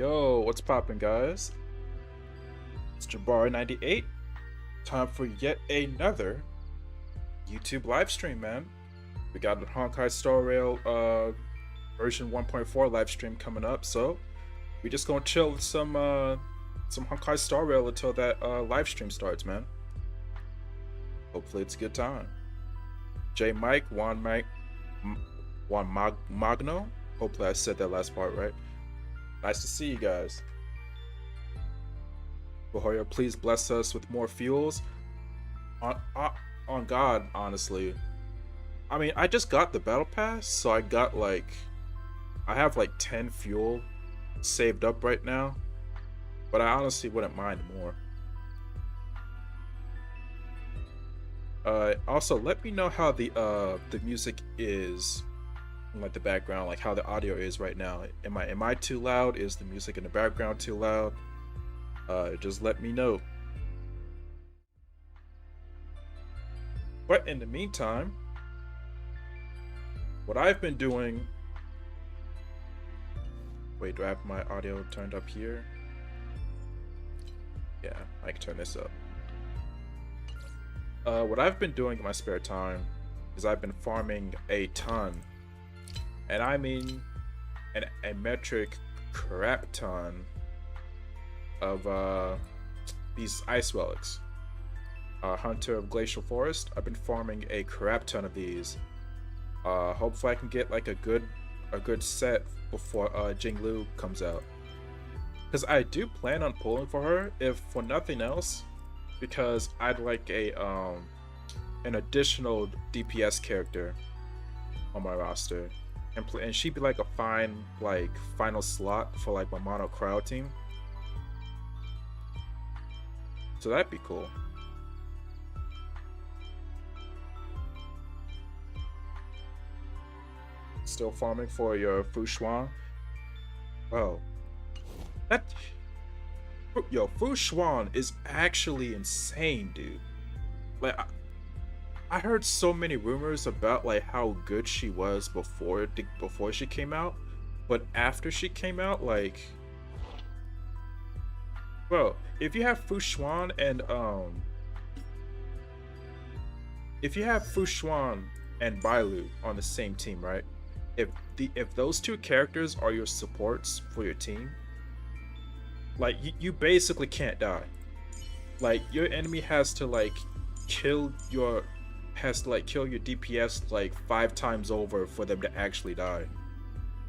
Yo, what's poppin', guys? It's Jabari98. Time for yet another YouTube live stream, man. We got the Honkai Star Rail version 1.4 live stream coming up, so we just gonna chill with some Honkai Star Rail until that live stream starts, man. Hopefully it's a good time. J Mike, Magno. Hopefully I said that last part right. Nice to see you guys. Bahoya, please bless us with more fuels. On God, honestly. I mean, I just got the battle pass, so I have like 10 fuel saved up right now. But I honestly wouldn't mind more. Also, let me know how the music is, like the background, like how the audio is right now. Am I too loud? Is the music in the background too loud? Just let me know. But in the meantime, what I've been doing. Wait, do I have my audio turned up here? Yeah, I can turn this up. What I've been doing in my spare time is I've been farming a ton, and I mean a metric crap ton of these ice relics. Hunter of Glacial Forest, I've been farming a crap ton of these. Hopefully I can get like a good set before Jinglu comes out, because I do plan on pulling for her, if for nothing else, because I'd like an additional DPS character on my roster, and she'd be like a fine final slot for like my mono crowd team. So that'd be cool. Still farming for your Fushuan. Oh, Fushuan is actually insane, dude. Like, I heard so many rumors about like how good she was before she came out, but after she came out, like, bro, if you have Fushuan and Bailu on the same team, right? If those two characters are your supports for your team, like you basically can't die. Like, your enemy has to kill your DPS like 5 times over for them to actually die.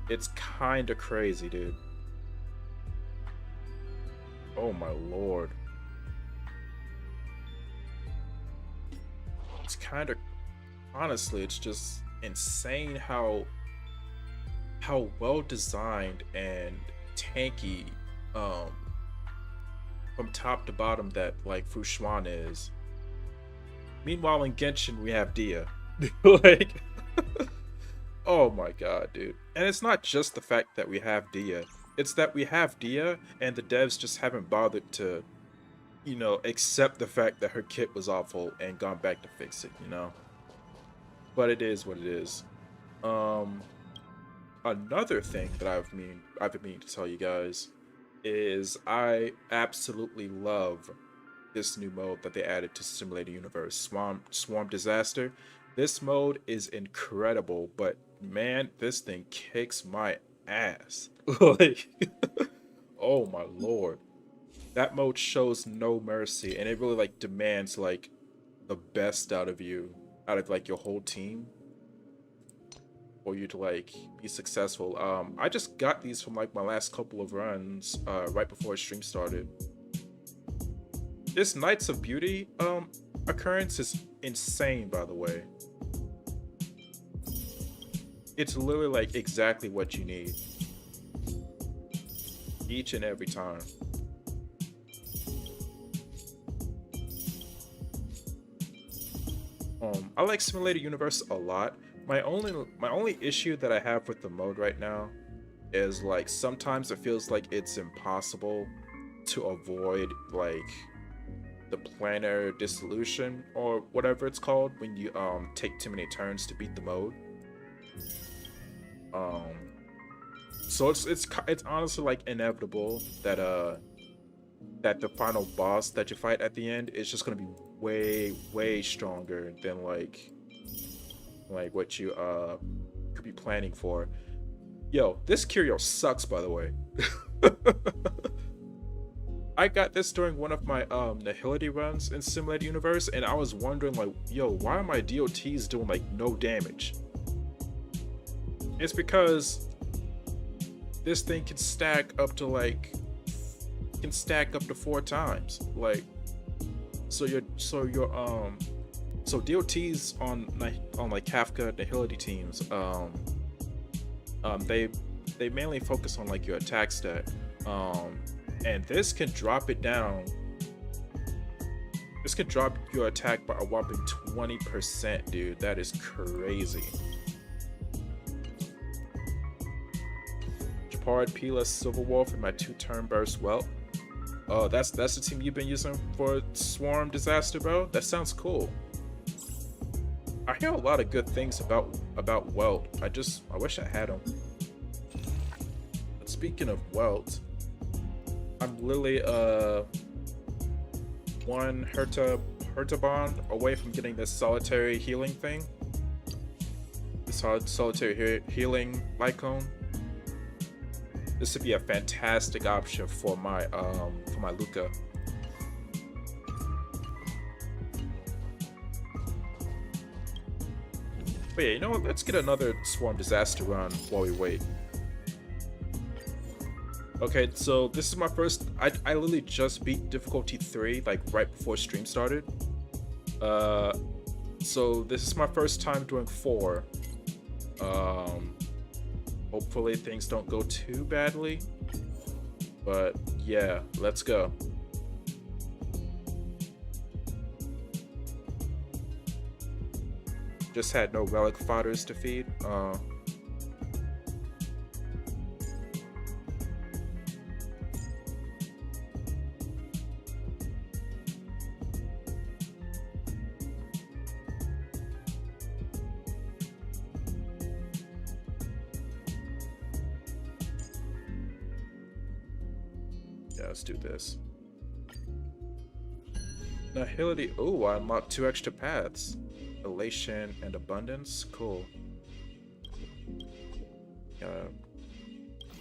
It's kind of crazy, dude. Oh my lord. It's kind of, honestly, it's just insane how well designed and tanky from top to bottom that like Fushuan is. Meanwhile, in Genshin we have Dia. Like, oh my god, dude. And it's not just the fact that we have Dia, it's that we have Dia and the devs just haven't bothered to, accept the fact that her kit was awful and gone back to fix it, But it is what it is. Another thing that I've been meaning to tell you guys is I absolutely love this new mode that they added to Simulator Universe, Swarm Disaster. This mode is incredible, but man, this thing kicks my ass. Like, oh my lord. That mode shows no mercy, and it really like demands like the best out of you, out of like your whole team, for you to like be successful. I just got these from like my last couple of runs right before stream started. This Knights of Beauty occurrence is insane, by the way. It's literally like exactly what you need each and every time. I like Simulator Universe a lot. My only issue that I have with the mode right now is like sometimes it feels like it's impossible to avoid like the planar dissolution or whatever it's called when you take too many turns to beat the mode. So it's honestly like inevitable that that the final boss that you fight at the end is just gonna be way stronger than like what you could be planning for. Yo, this curio sucks, by the way. I got this during one of my nihility runs in Simulated Universe, and I was wondering like, yo, why are my DOTs doing like no damage? It's because this thing can stack up to 4 times. Like, so DOTs on like Kafka nihility teams, they mainly focus on like your attack stat. And this can drop it down. This could drop your attack by a whopping 20%, dude. That is crazy. Japard, Pila, Silverwolf, and my 2-turn burst. Well, oh, that's the team you've been using for Swarm Disaster, bro. That sounds cool. I hear a lot of good things about Welt. I wish I had him. But speaking of Welt, I'm literally one Herta bond away from getting this solitary healing thing. This solitary healing Lycone. This would be a fantastic option for my Luca. But yeah, you know what? Let's get another Swarm Disaster run while we wait. Okay, so this is my first. I literally just beat difficulty 3 like right before stream started. So this is my first time doing 4. Hopefully things don't go too badly. But yeah, let's go. Just had no relic fodders to feed. Yeah, let's do this. Nihility. Oh, I unlocked 2 extra paths. Elation and abundance. Cool.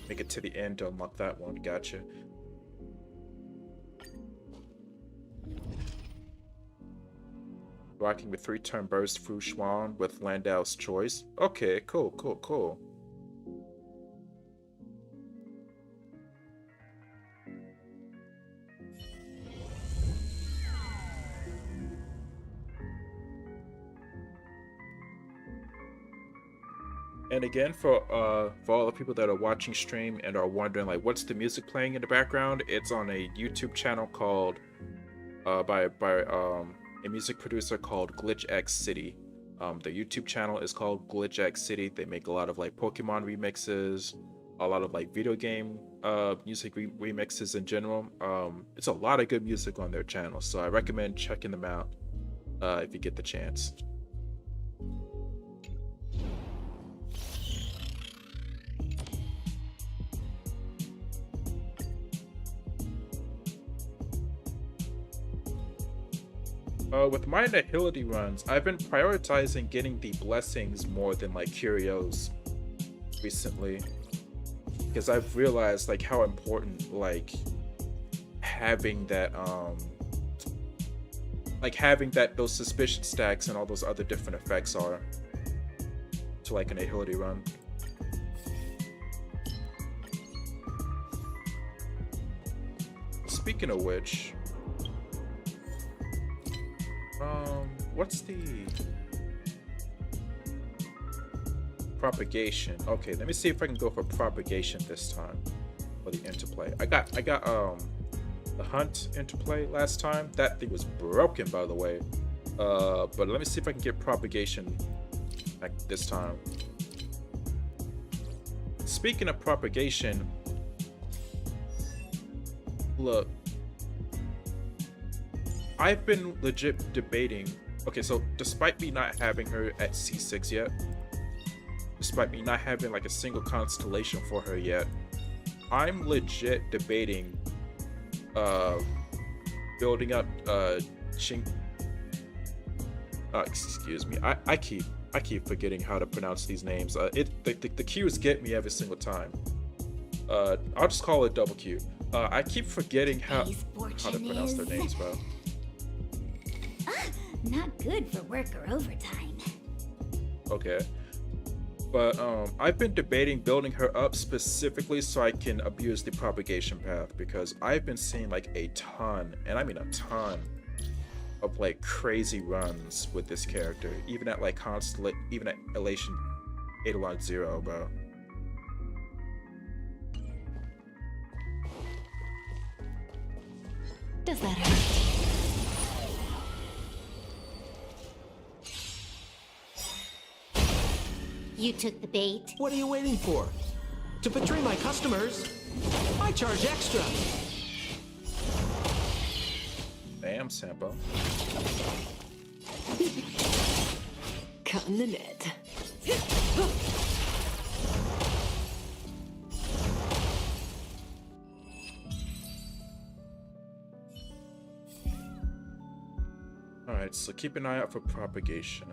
Make it to the end to unlock that one. Gotcha. Rocking with 3-turn burst Fu Xuan with Landau's choice. Okay, cool. And again, for all the people that are watching stream and are wondering like what's the music playing in the background, it's on a YouTube channel called by a music producer called Glitch X City. The YouTube channel is called Glitch X City. They make a lot of like Pokemon remixes, a lot of like video game music remixes in general. It's a lot of good music on their channel, so I recommend checking them out if you get the chance. With my nihility runs, I've been prioritizing getting the blessings more than like curios recently, because I've realized like how important like having that those suspicion stacks and all those other different effects are to like a nihility run. Speaking of which, what's the propagation? Okay, let me see if I can go for propagation this time for the interplay. I got the hunt interplay last time. That thing was broken, by the way. But let me see if I can get propagation like this time. Speaking of propagation, look, I've been legit debating. Okay, so despite me not having her at C6 yet, despite me not having like a single constellation for her yet. I'm legit debating building up Ching. Excuse me. I keep forgetting how to pronounce these names. The Q's get me every single time. I'll just call it double Q. I keep forgetting how to pronounce their names, bro. Not good for work or overtime. Okay. But I've been debating building her up specifically so I can abuse the propagation path, because I've been seeing like a ton, and I mean a ton, of like crazy runs with this character, even at like even at Elation Eidolon 0, bro. Does that hurt? You took the bait. What are you waiting for? To betray my customers, I charge extra. Damn, Sampo. Cutting the net. Alright, so keep an eye out for propagation.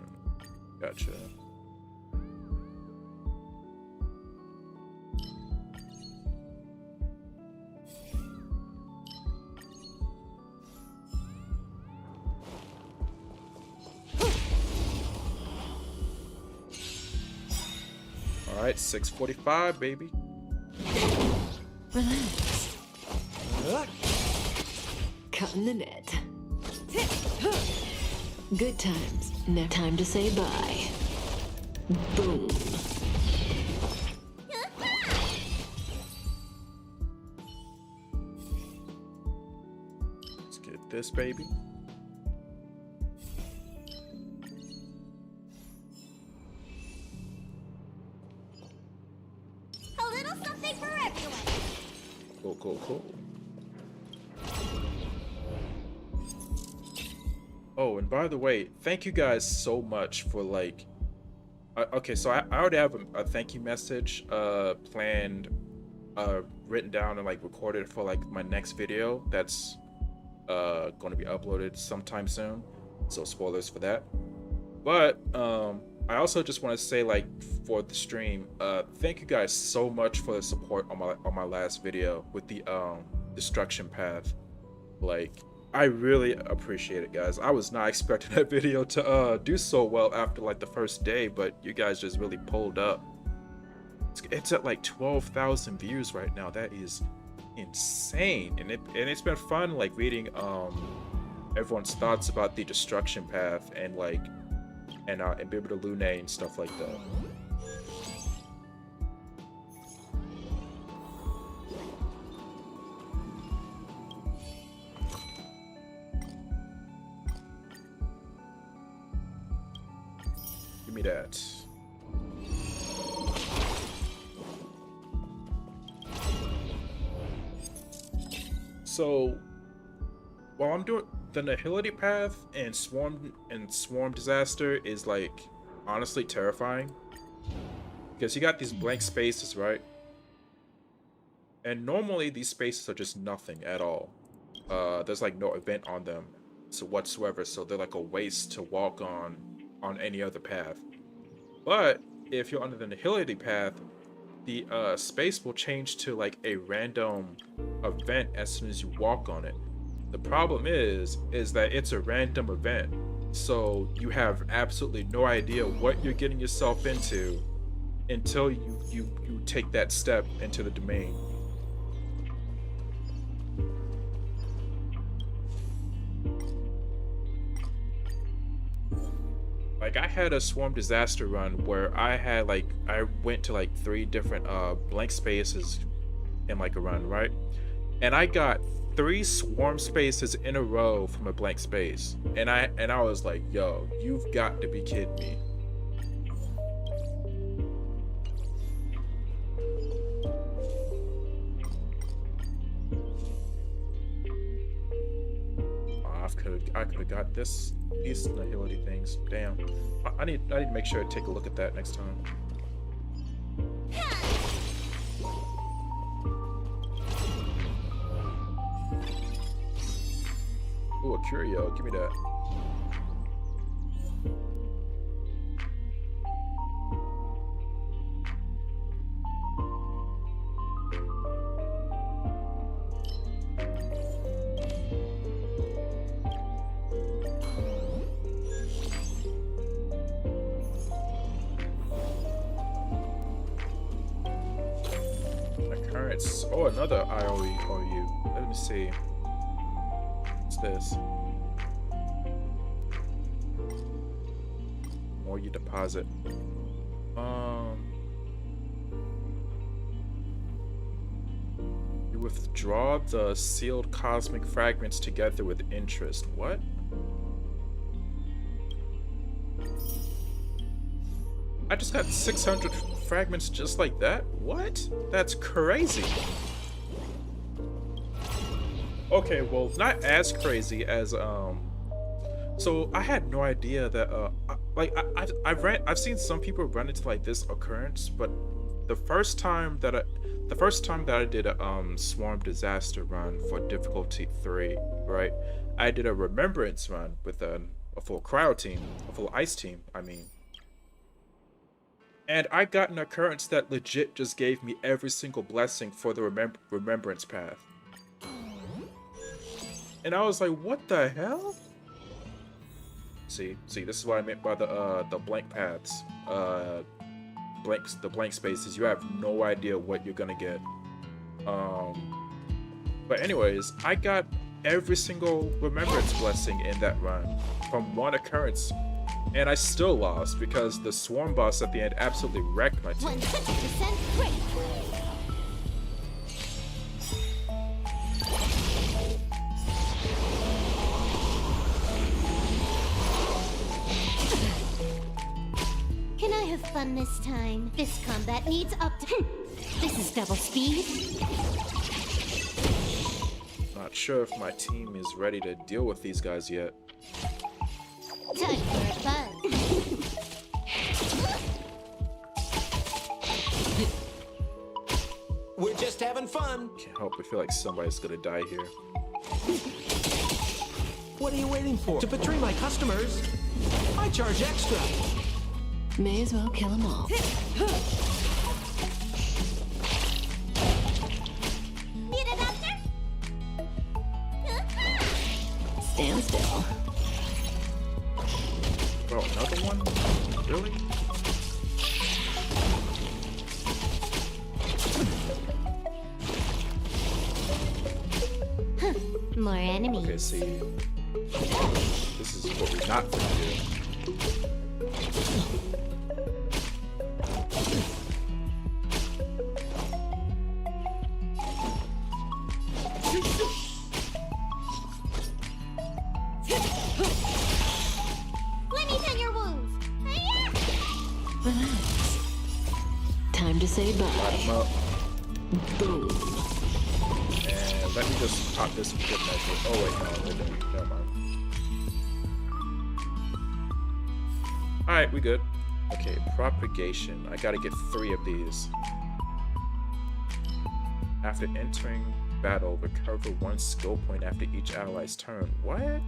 Gotcha. Alright, 6:45, baby. Relax. Cutting the net. Good times. No time to say bye. Boom. Let's get this, baby. A little something for everyone. Cool, cool, cool. Oh, and by the way, thank you guys so much for like. Okay, so I already have a thank you message planned, written down and like recorded for like my next video that's going to be uploaded sometime soon. So spoilers for that. But I also just want to say, like, for the stream, thank you guys so much for the support on my last video with the destruction path. Like, I really appreciate it, guys. I was not expecting that video to do so well after like the first day, but you guys just really pulled up. It's at like 12,000 views right now. That is insane, and it's been fun like reading everyone's thoughts about the destruction path and like and Bibita Lune and stuff like that. Give me that. So while I'm doing the Nihility path and Swarm Disaster is like honestly terrifying, because you got these blank spaces, right? And normally these spaces are just nothing at all. There's like no event on them so whatsoever, so they're like a waste to walk on any other path. But if you're under the Nihility path, the space will change to like a random event as soon as you walk on it. The problem is that it's a random event, so you have absolutely no idea what you're getting yourself into until you take that step into the domain. Like, I had a Swarm Disaster run where I went to like 3 different blank spaces in like a run, right? And I got 3 swarm spaces in a row from a blank space, and I was like, yo, you've got to be kidding me. I could have got these Nihility things. Damn, I need to make sure I take a look at that next time. curio. Give me that. Occurrence. Oh, another IOU. Let me see. What's this? More you deposit. You withdraw the sealed cosmic fragments together with interest. What? I just got 600 fragments just like that? What? That's crazy. Okay, well, not as crazy as so I had no idea that I've seen some people run into like this occurrence, but the first time that I did a swarm disaster run for difficulty 3, right? I did a remembrance run with a full cryo team, a full ice team, I mean. And I got an occurrence that legit just gave me every single blessing for the remembrance path. And I was like, what the hell? See, this is what I meant by the blank paths. The blank spaces. You have no idea what you're gonna get. But anyways, I got every single remembrance blessing in that run from one occurrence. And I still lost because the swarm boss at the end absolutely wrecked my team. 100% great. Can I have fun this time? This combat needs up to... This is double speed. Not sure if my team is ready to deal with these guys yet. Time for fun. We're just having fun. Can't help but feel like somebody's gonna die here. What are you waiting for? To betray my customers, I charge extra. May as well kill them all. Need a doctor? Stand still. Bro, another one? Really? More enemies. Okay, see. This is what we're not gonna do. Let me tend your wounds. Hi-ya! Relax. Time to say Light bye. him up. Boom. And let me just pop this for good measure. Oh wait, no, never mind. Alright, we good. Okay, propagation. I gotta get 3 of these. After entering battle, recover 1 skill point after each ally's turn. What?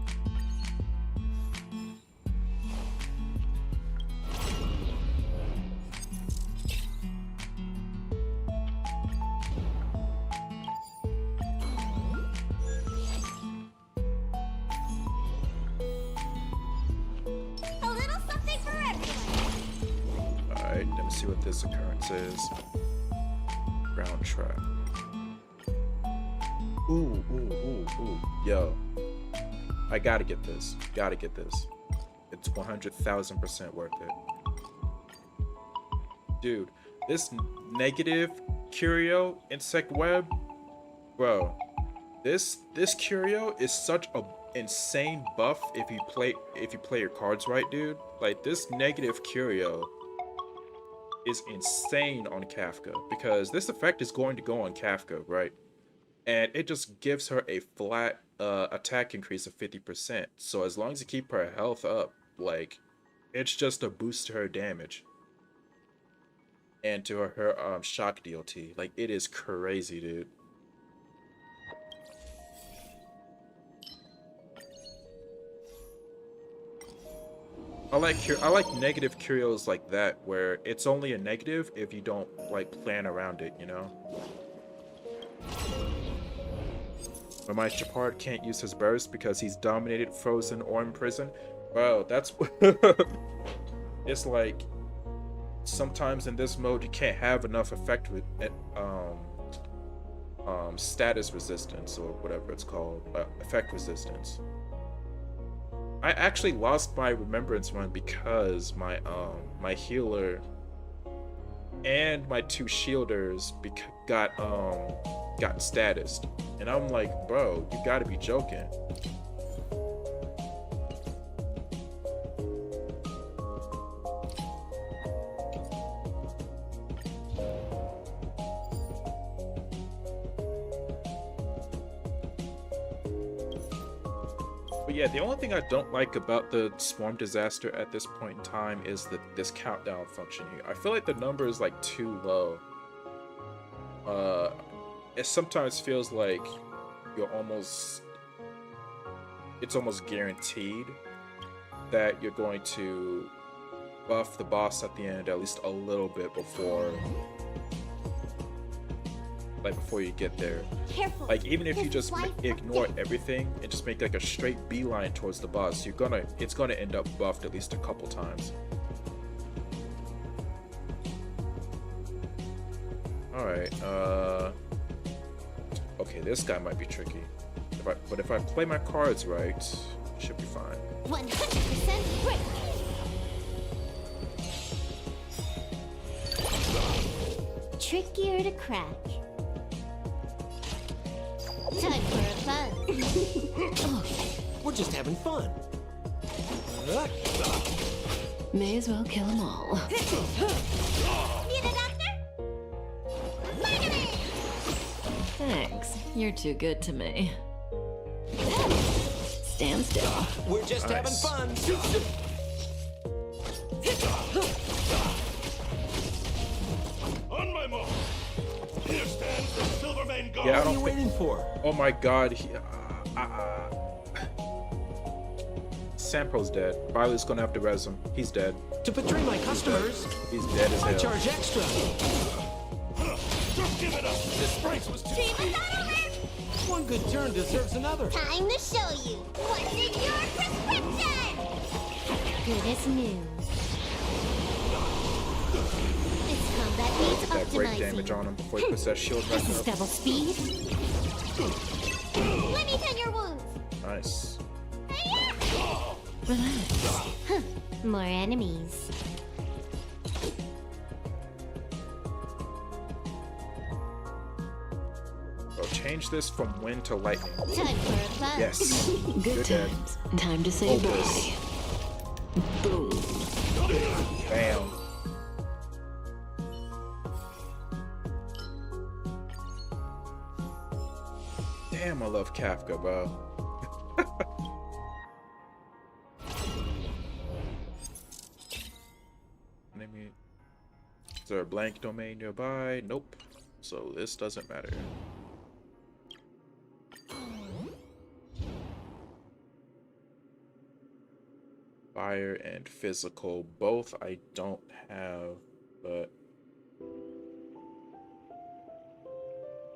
A little something for everyone. Alright, let me see what this occurrence is. Ground trap. Ooh. Yo. I gotta get this. Gotta get this. It's 100,000% worth it. Dude, this negative curio insect web, bro. This curio is such a insane buff if you play your cards right, dude. Like, this negative curio is insane on Kafka because this effect is going to go on Kafka, right? And it just gives her a flat attack increase of 50%. So as long as you keep her health up, like, it's just a boost to her damage and to her shock DLT. Like, it is crazy, dude. I like negative curios like that, where it's only a negative if you don't like plan around it, you know. But my Shepard can't use his burst because he's dominated, frozen, or in prison. Bro, that's it's like sometimes in this mode you can't have enough effect with status resistance or whatever it's called, effect resistance. I actually lost my remembrance run because my my healer and my 2 shielders got statused, and I'm like, bro, you gotta be joking. But yeah, the only thing I don't like about the Swarm Disaster at this point in time is this countdown function here. I feel like the number is like too low. It sometimes feels like it's almost guaranteed that you're going to buff the boss at the end at least a little bit before you get there. Careful. Like, even if you This just is life or ignore death. everything and just make like a straight beeline towards the boss, it's gonna end up buffed at least a couple times. Alright, okay, this guy might be tricky. But if I play my cards right, it should be fine. 100% brick. Trickier to crack. Time for fun. We're just having fun. May as well kill them all. Need a doctor? Spider-Man! Thanks. You're too good to me. Stand still. We're just having Nice. fun. On my mark. Here stands the Silvermane Guard. Yeah, I What are don't you think. waiting for? Oh my god, Sampo's dead. Riley's gonna have to res him. He's dead. To betray my customers, He's dead as I hell. charge extra. Just give it up. This price was too steep. One good turn deserves another. Time to show you what's in your prescription! Good as new. This combat needs Get that break optimizing. damage on him before he puts that shield back This is up. double speed. Let me tend your wounds. Nice. Relax. More enemies. So change this from wind to lightning. Time for fun. Yes. Good You're dead. times. Time to say Focus. bye. Boom. Bam. Damn, I love Kafka, bro. Is there a blank domain nearby? Nope. So this doesn't matter. Fire and physical, both I don't have, but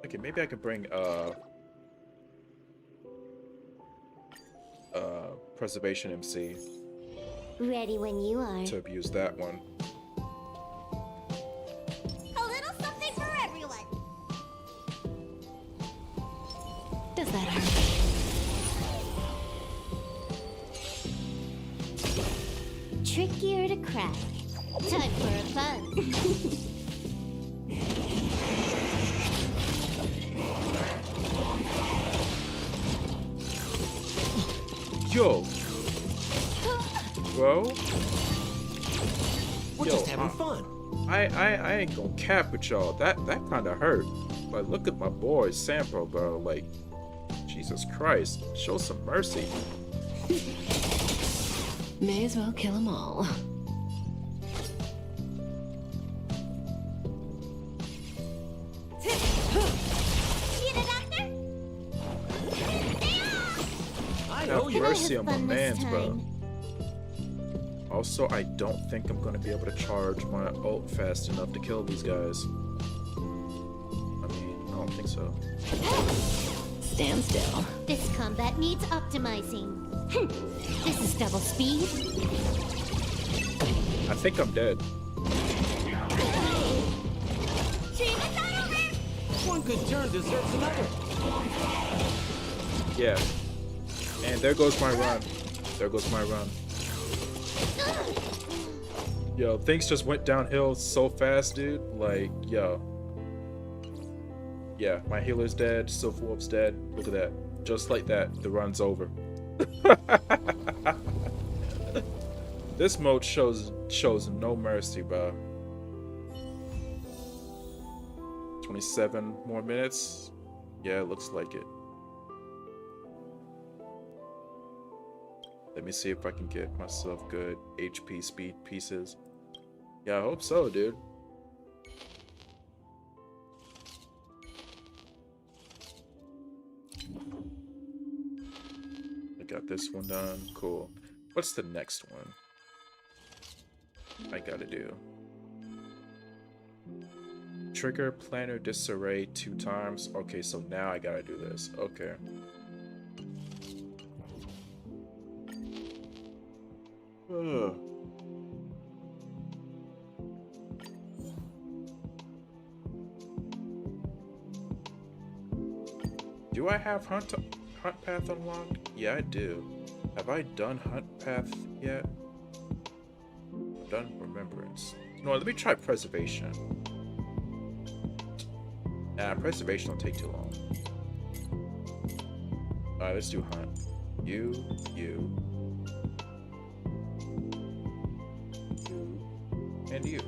okay, maybe I could bring preservation MC Ready when you are. to abuse that one. A little something for everyone. Does that hurt? Trickier to crack. Time for fun. Yo, bro. We're Yo, just having fun. I ain't gonna cap with y'all. That kind of hurt. But look at my boy Sampo, bro. Like, Jesus Christ, show some mercy. May as well kill them all. Need a doctor? I Have know you. mercy have on my fun this mans, bro. time? Also, I don't think I'm gonna be able to charge my ult fast enough to kill these guys. I mean, I don't think so. Stand still. This combat needs optimizing. This is double speed. I think I'm dead. One good turn deserves another. Yeah. And there goes my run. There goes my run. Yo, things just went downhill so fast, dude. Like, yo. Yeah, my healer's dead, Sylph dead. Look at that. Just like that, the run's over. This mode shows no mercy, bro. 27 more minutes. Yeah, it looks like it. Let me see if I can get myself good HP speed pieces. Yeah, I hope so, dude. I got this one done. Cool. What's the next one I gotta do? Trigger planner disarray 2 times. Okay, so now I gotta do this. Okay. Ugh. Do I have Hunt Path unlocked? Yeah, I do. Have I done Hunt Path yet? I've done Remembrance. You know what, let me try Preservation. Nah, Preservation will take too long. Alright, let's do Hunt. You, and you.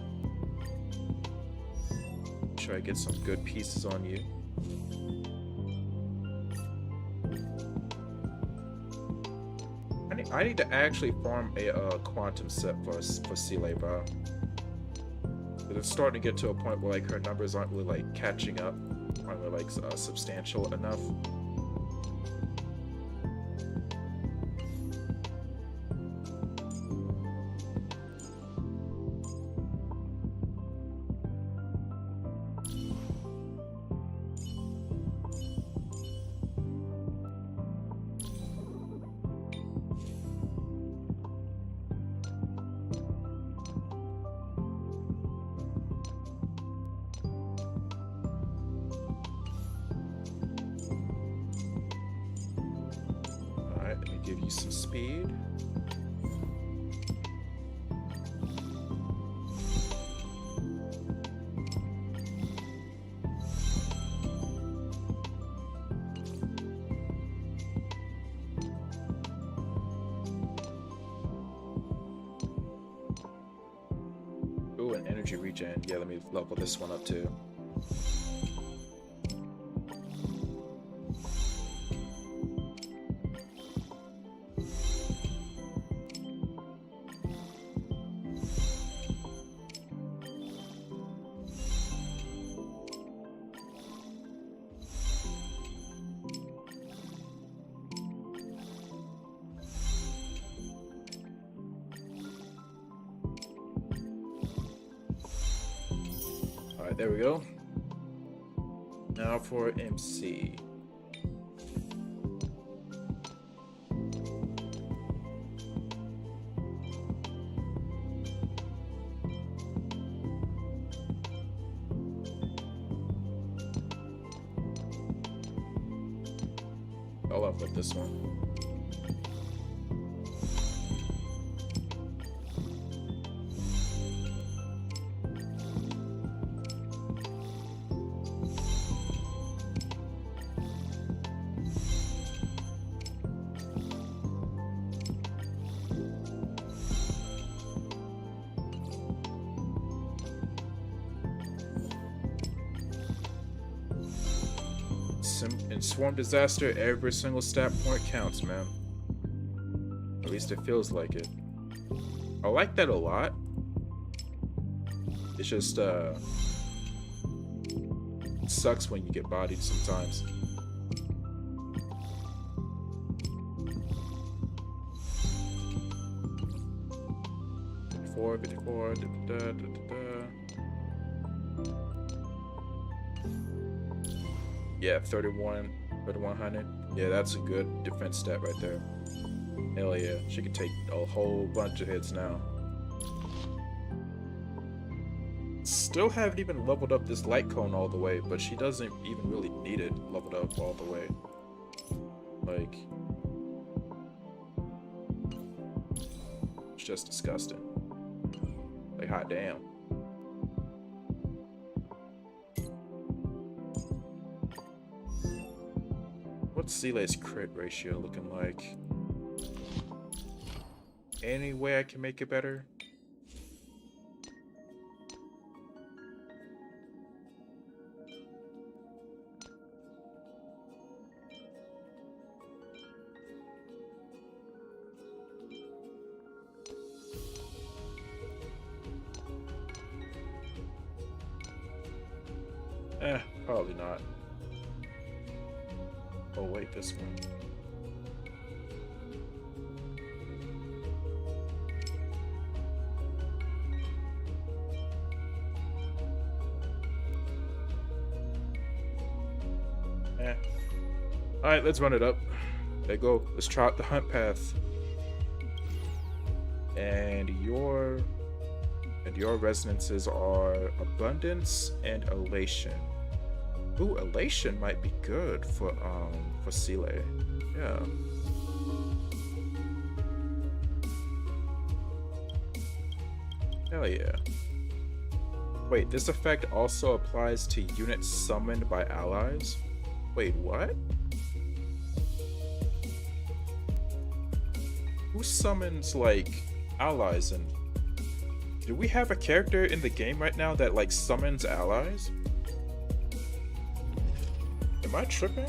Make sure I get some good pieces on you. I need to actually farm a quantum set for Seele, bro. It's starting to get to a point where like her numbers aren't really like catching up, aren't really like substantial enough. Give you some speed. Ooh, an energy regen. Yeah, let me level this one up too. There we go. Now for MC. I'll upload this one. In Swarm Disaster, every single stat point counts, man. At least it feels like it. I like that a lot. It's just, it sucks when you get bodied sometimes. 54, 54, da, da, da, da, da. Yeah, 31, 3100. Yeah, that's a good defense stat right there. Hell yeah, she can take a whole bunch of hits now. Still haven't even leveled up this light cone all the way, but she doesn't even really need it leveled up all the way. Like, it's just disgusting. Like, hot damn. What's Seele's crit ratio looking like? Any way I can make it better? Probably not. Oh wait, this one. Alright, let's run it up. There you go. Let's try out the hunt path. And your resonances are abundance and elation. Ooh, elation might be good for Seele. Yeah. Hell yeah. Wait, this effect also applies to units summoned by allies? Wait, what? Who summons, like, allies? And do we have a character in the game right now that, like, summons allies? Am I tripping?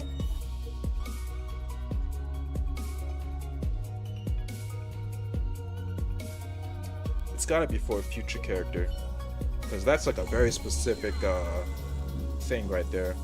It's gotta be for a future character, because that's like a very specific thing right there.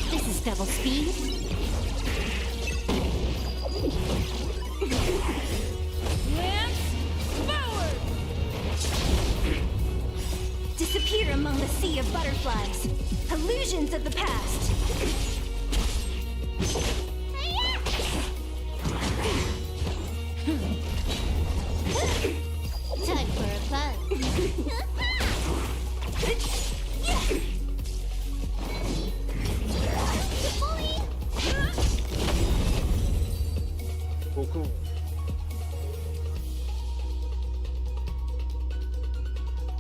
This is double speed. Lance forward! Disappear among the sea of butterflies. Illusions of the past. Time for a fun. Cool.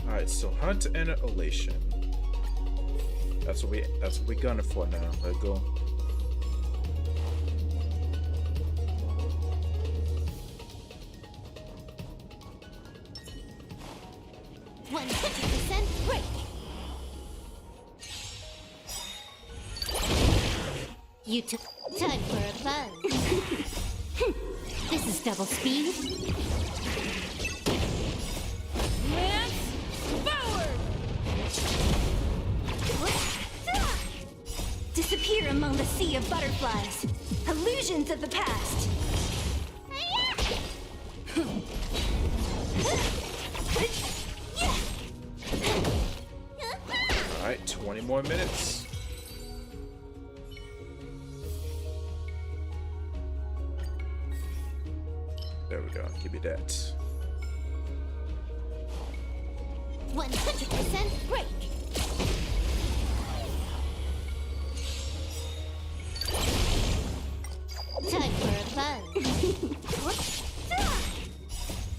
Alright, so hunt and elation. That's what we gunning for now. Let's go. Break. You took time for a fun. This is double speed. Lance forward! Disappear among the sea of butterflies. Illusions of the past. Alright, 20 more minutes. There we go. Give me that. 100% break. Time for a fun.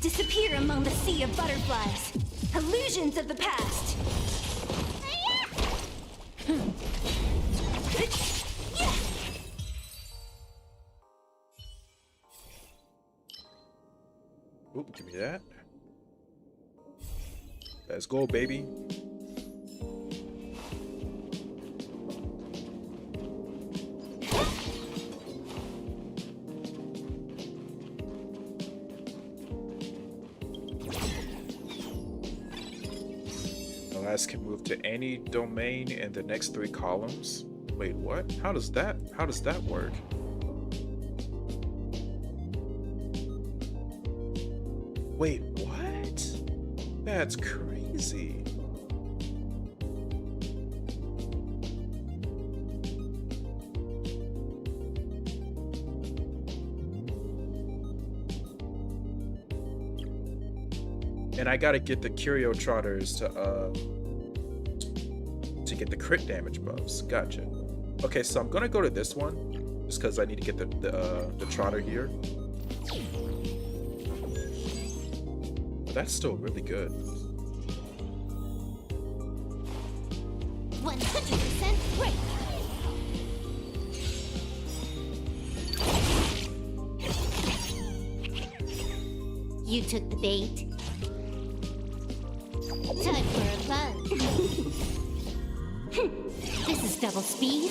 Disappear among the sea of butterflies. Illusions of the past. Oop, give me that. Let's go, baby. Can move to any domain in the next 3 columns. Wait, what? How does that work? Wait, what? That's crazy. And I gotta get the Curio Trotters to get the crit damage buffs. Gotcha. Okay, so I'm gonna go to this one just because I need to get the Trotter here. But that's still really good. 100% great. You took the bait. Time for a fun. This is double speed.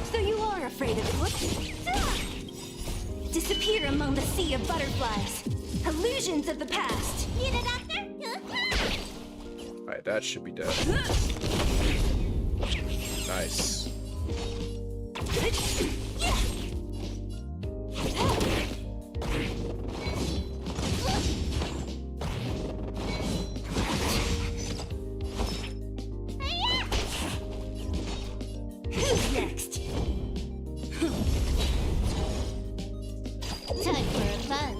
So you are afraid of it, what? Disappear among the sea of butterflies. Illusions of the past. Need a doctor? Alright, that should be dead. Nice. Who's next? Time for a fun.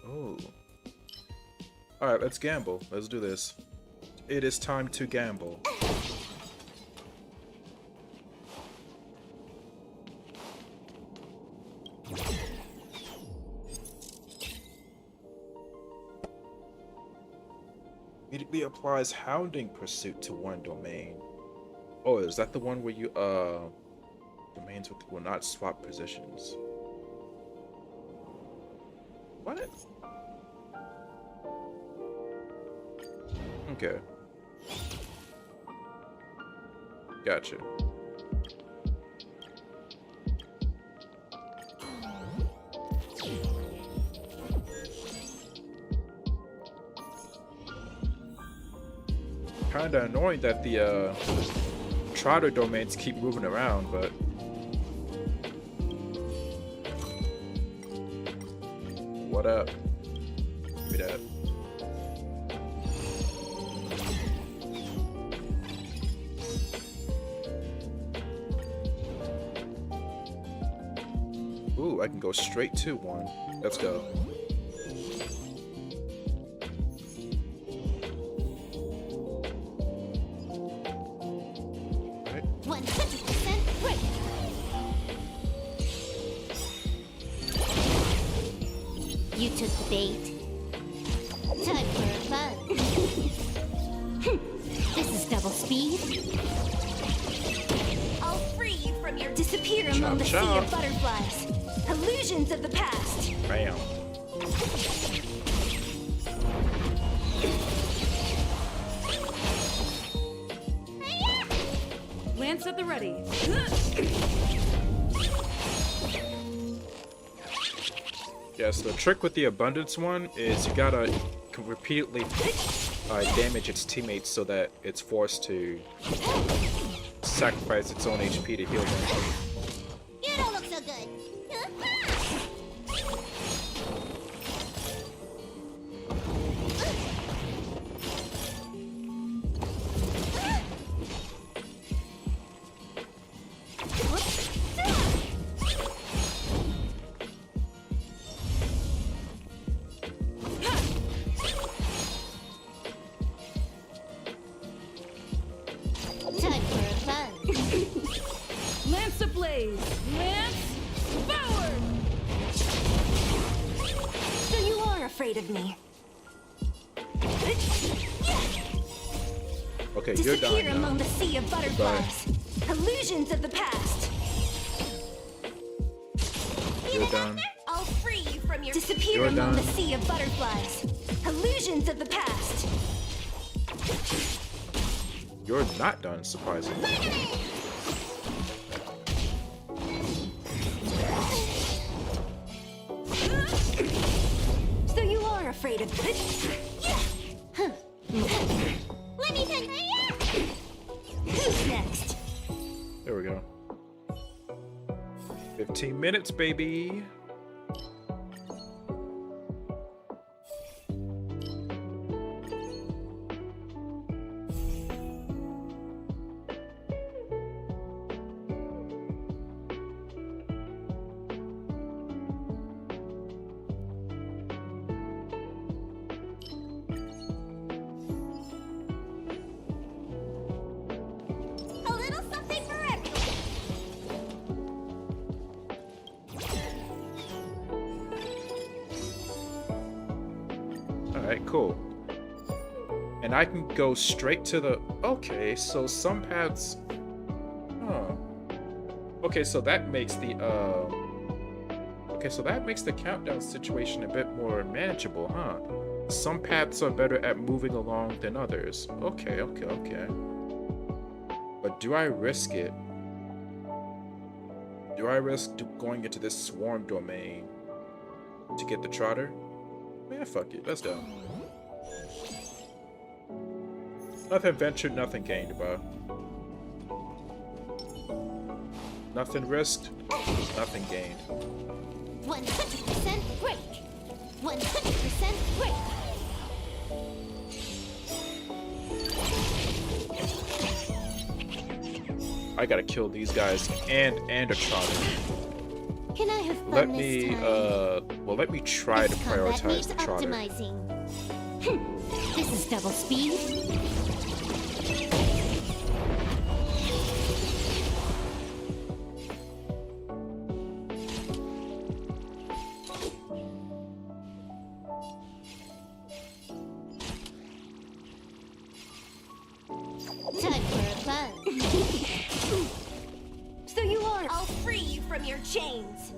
Oh. Alright, let's gamble. Let's do this. It is time to gamble. Immediately applies Hounding Pursuit to one domain. Oh, is that the one where you, domains will not swap positions? What? Okay. Gotcha. Kinda annoying that the Trotter domains keep moving around, but what up? Give me that. Ooh, I can go straight to one. Let's go. Right. 100% great. You took the bait. Time for fun. This is double speed. I'll free you from your disappear among the sea of butterflies. Illusions of the past. Bam. Lance at the ready. Yes, the trick with the abundance one is you gotta repeatedly damage its teammates so that it's forced to sacrifice its own HP to heal them. You don't look so good. blaze! Lance forward! So you are afraid of me. Okay, you're done Disappear now. among the sea of butterflies. Illusions of the past. You're done. I'll free you from your disappear You're among done. the sea of butterflies. Illusions of the past. You're not done, surprisingly. So you are afraid of this? Let me take. Who's next? There we go. 15 minutes, baby. A little something for everyone. Alright, cool. And I can go straight to the... Okay, so some paths... Huh. Okay, so that makes the, Okay, so that makes the countdown situation a bit more manageable, huh? Some paths are better at moving along than others. Okay. But do I risk it? Do I risk going into this swarm domain to get the trotter? Man, fuck it. Let's go. Nothing ventured, nothing gained, bro. Nothing risked, nothing gained. 100% break. 100% break. I gotta kill these guys and a trotter. Can I have fun Let this me, time? well, let me try to This combat prioritize needs the trotter. optimizing. This is double speed. Time for a fun. So you are. I'll free you from your chains.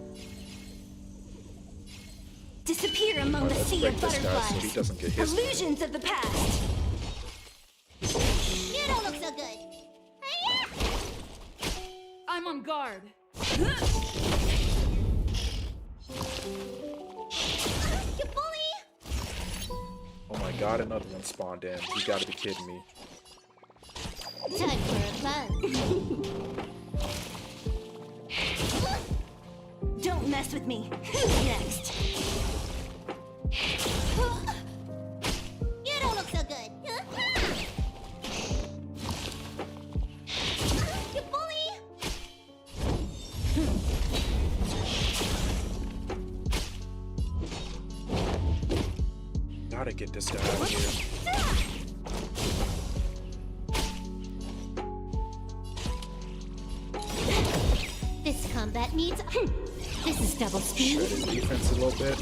Disappear among the Let's sea break of this guy so butterflies. he doesn't get his. Illusions of the past. You don't look so good. I'm on guard. You bully! Oh my god, another one spawned in. You gotta be kidding me. Time for a fun. Don't mess with me. Who's next? You don't look so good. You bully! Gotta get this guy out of here. This combat needs. This is double speed. Shred his defense a little bit.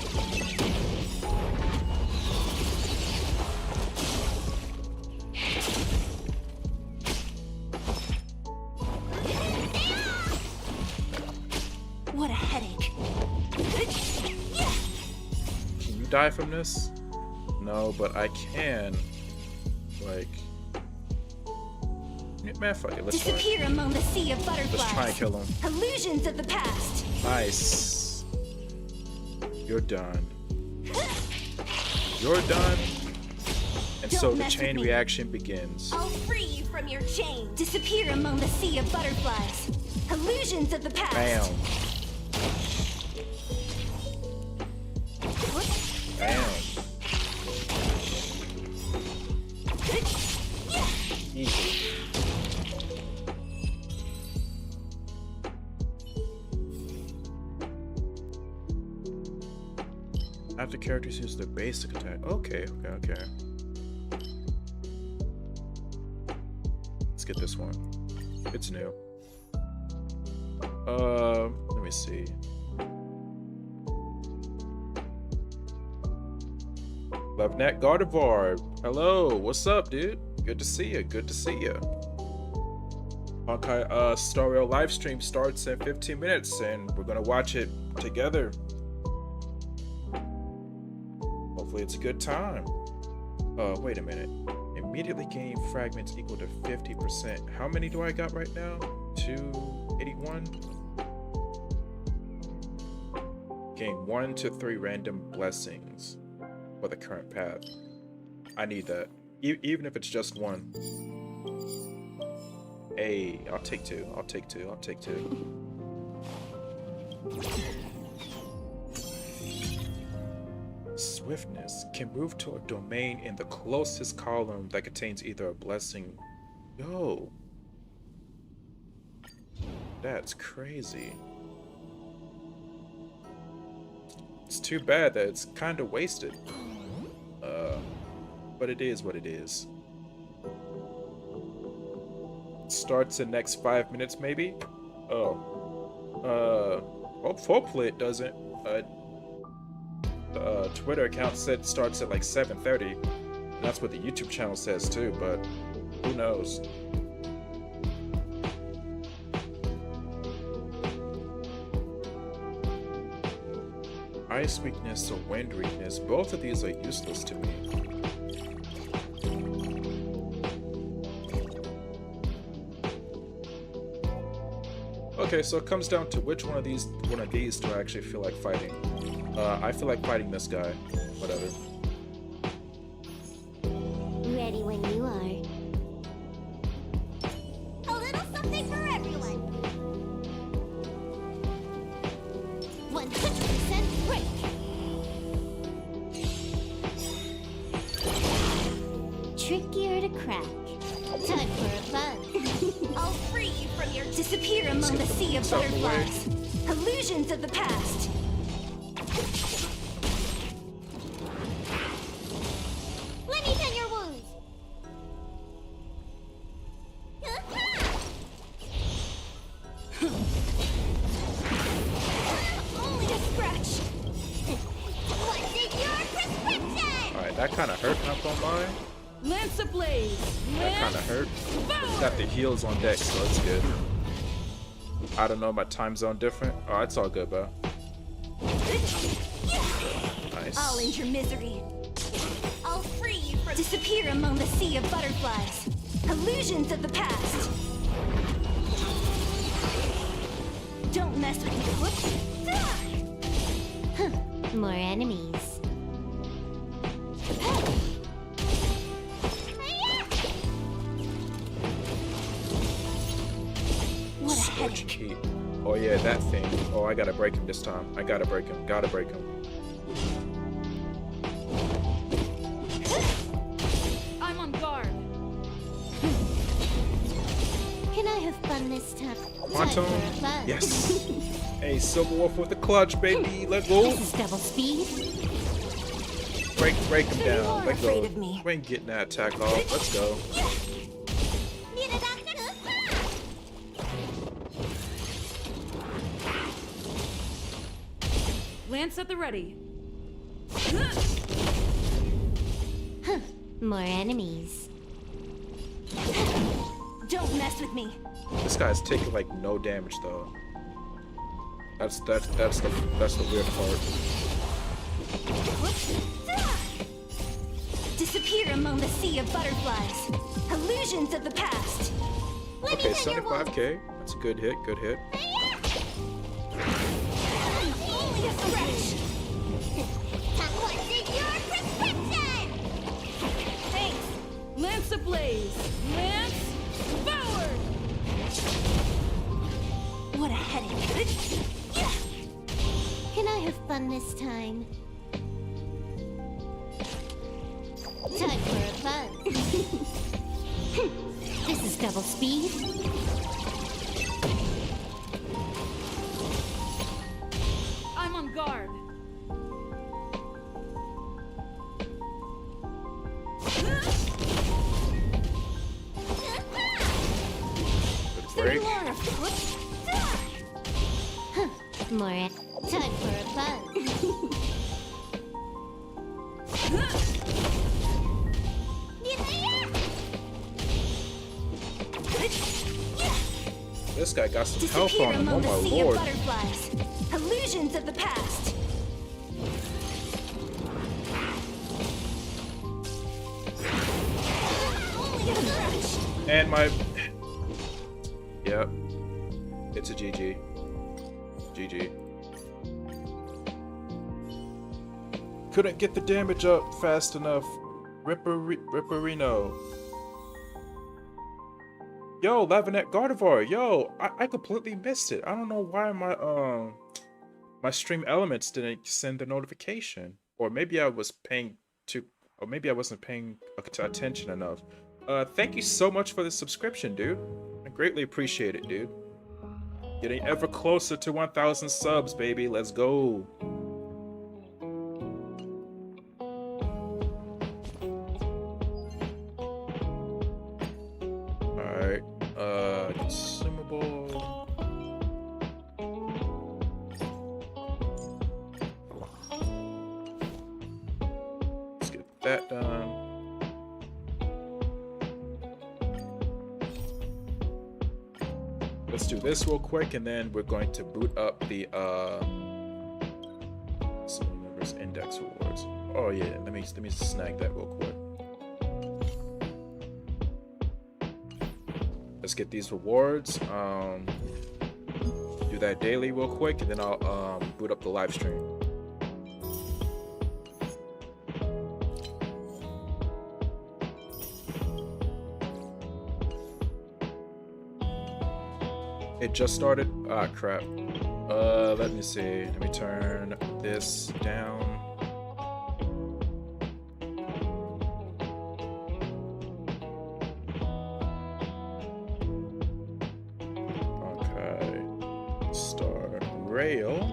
What a headache. Can you die from this? No, but I can. Like... Man, fuck it. Let's try. Disappear among the sea of butterflies. Let's try and kill him. Illusions of the past. Nice. You're done. You're done. And so Don't the mess chain with me. reaction begins. I'll free you from your chain. Disappear among the sea of butterflies. Illusions of the past. Bam. Bam. Easy. After characters use their basic attack. Okay. Let's get this one. It's new. Let me see. LoveNet Gardevoir. Hello, what's up, dude? Good to see you. Good to see you. Honkai story live stream starts in 15 minutes, and we're gonna watch it together. Hopefully, it's a good time. Wait a minute. Immediately gain fragments equal to 50%. How many do I got right now? 281. Gain 1 to 3 random blessings for the current path. I need that. Even if it's just one. Hey, I'll take 2. I'll take 2. I'll take 2. Swiftness can move to a domain in the closest column that contains either a blessing. Yo. That's crazy. It's too bad that it's kind of wasted. But it is what it is. It starts in next 5 minutes, maybe? Hopefully it doesn't. The Twitter account said it starts at like 7:30. And that's what the YouTube channel says too, but who knows? Ice weakness or wind weakness, both of these are useless to me. Okay, so it comes down to which one of these do I actually feel like fighting. I feel like fighting this guy. Whatever. Ready when you are. A little something for everyone. 100% break. Trickier to crack. Time for a fun. I'll free you from your disappear among the sea of butterflies. Illusions of the past. Let me tend your wounds. Only a scratch. What's in your prescription? Alright, that kind of hurt, not gonna lie. Lance ablaze. That kind of hurt. Got the heals on deck, so it's good. I don't know, my time zone different. Oh, it's all good, bro. Nice. I'll end your misery. I'll free you from disappear among the sea of butterflies. Illusions of the past. Don't mess with me. More enemies. What a Such headache. cheat. Oh yeah, that thing. Oh, I gotta break him this time. I gotta break him. Gotta break him. I'm on guard. Can I have fun this time? Quantum. Time for fun. Yes. Hey, Silver Wolf with the clutch, baby. Let go. This is double speed. Break him So you down. are Let go. afraid of me. We ain't getting that attack off. Let's go. Need a doctor? Lance at the ready. More enemies. Don't mess with me. This guy's taking like no damage though. That's the weird part. Disappear among the sea of butterflies. Illusions of the past. Let Okay, me tend your wounds. 75k. That's a good hit. Good hit. Only a scratch. What's in your prescription? Thanks. Lance ablaze. Lance forward. What a headache. Can I have fun this time? Time for a fun. This is double speed. I'm on guard. Good break. You are a More time for a buzz. This guy got some health Disappear on him. Oh among the my sea of lord. butterflies. Illusions of the past. Only a crush. And my. Yep. It's a GG. GG. Couldn't get the damage up fast enough. Ripperino. Yo, Lavinet Gardevoir. Yo, I completely missed it. I don't know why my stream elements didn't send the notification. Or maybe I was paying or maybe I wasn't paying attention enough. Thank you so much for the subscription, dude. I greatly appreciate it, dude. Getting ever closer to 1,000 subs, baby. Let's go. Alright. Consumable. Let's get that done. Let's do this real quick, and then we're going to boot up the Summon Members Index Rewards. Oh yeah, let me snag that real quick. Let's get these rewards. Do that daily real quick, and then I'll boot up the live stream. It just started? Ah, crap. Let me see. Let me turn this down. Okay. Start rail.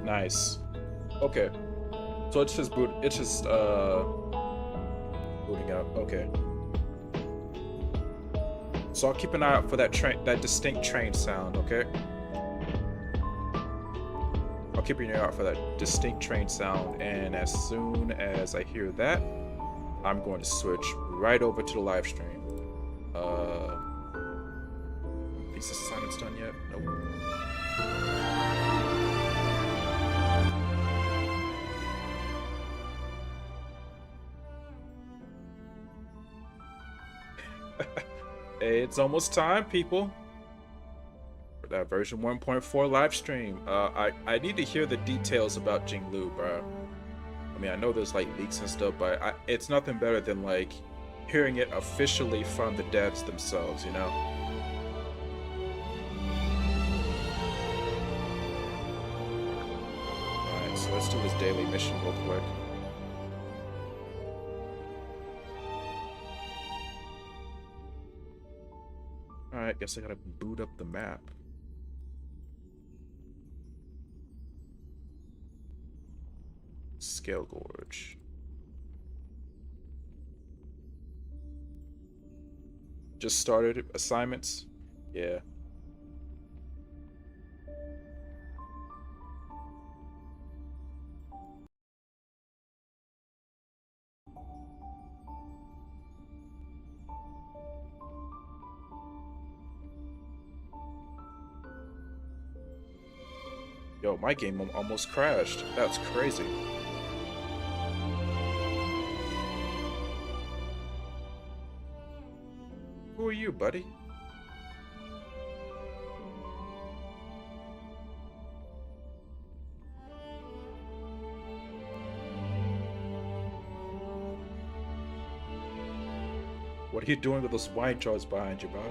Nice. Okay. So it's just booting up. Okay. So I'll keep an eye out for that distinct train sound, okay? I'll keep an eye out for that distinct train sound, and as soon as I hear that, I'm going to switch right over to the live stream. These assignments done yet? Nope. Hey, it's almost time, people, for that version 1.4 live stream. I need to hear the details about Jinglu, bro. I mean, I know there's like leaks and stuff, but it's nothing better than like hearing it officially from the devs themselves, you know? Alright, so let's do this daily mission real quick. Alright, guess I gotta boot up the map. Scale Gorge. Just started assignments? Yeah. Yo, my game almost crashed. That's crazy. Who are you, buddy? What are you doing with those wine jars behind you, bro?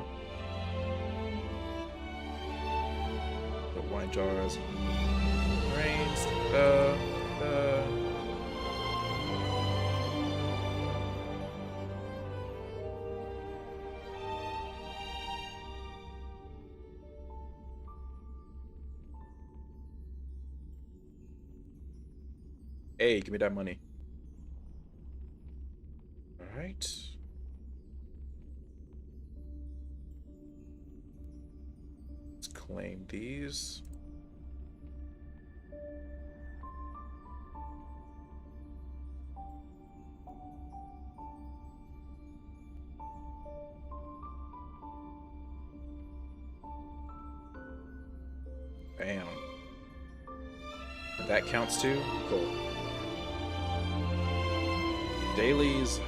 The wine jars. Rains. Hey, give me that money. All right. Let's claim these. Bam. That counts too? Cool. Dailies.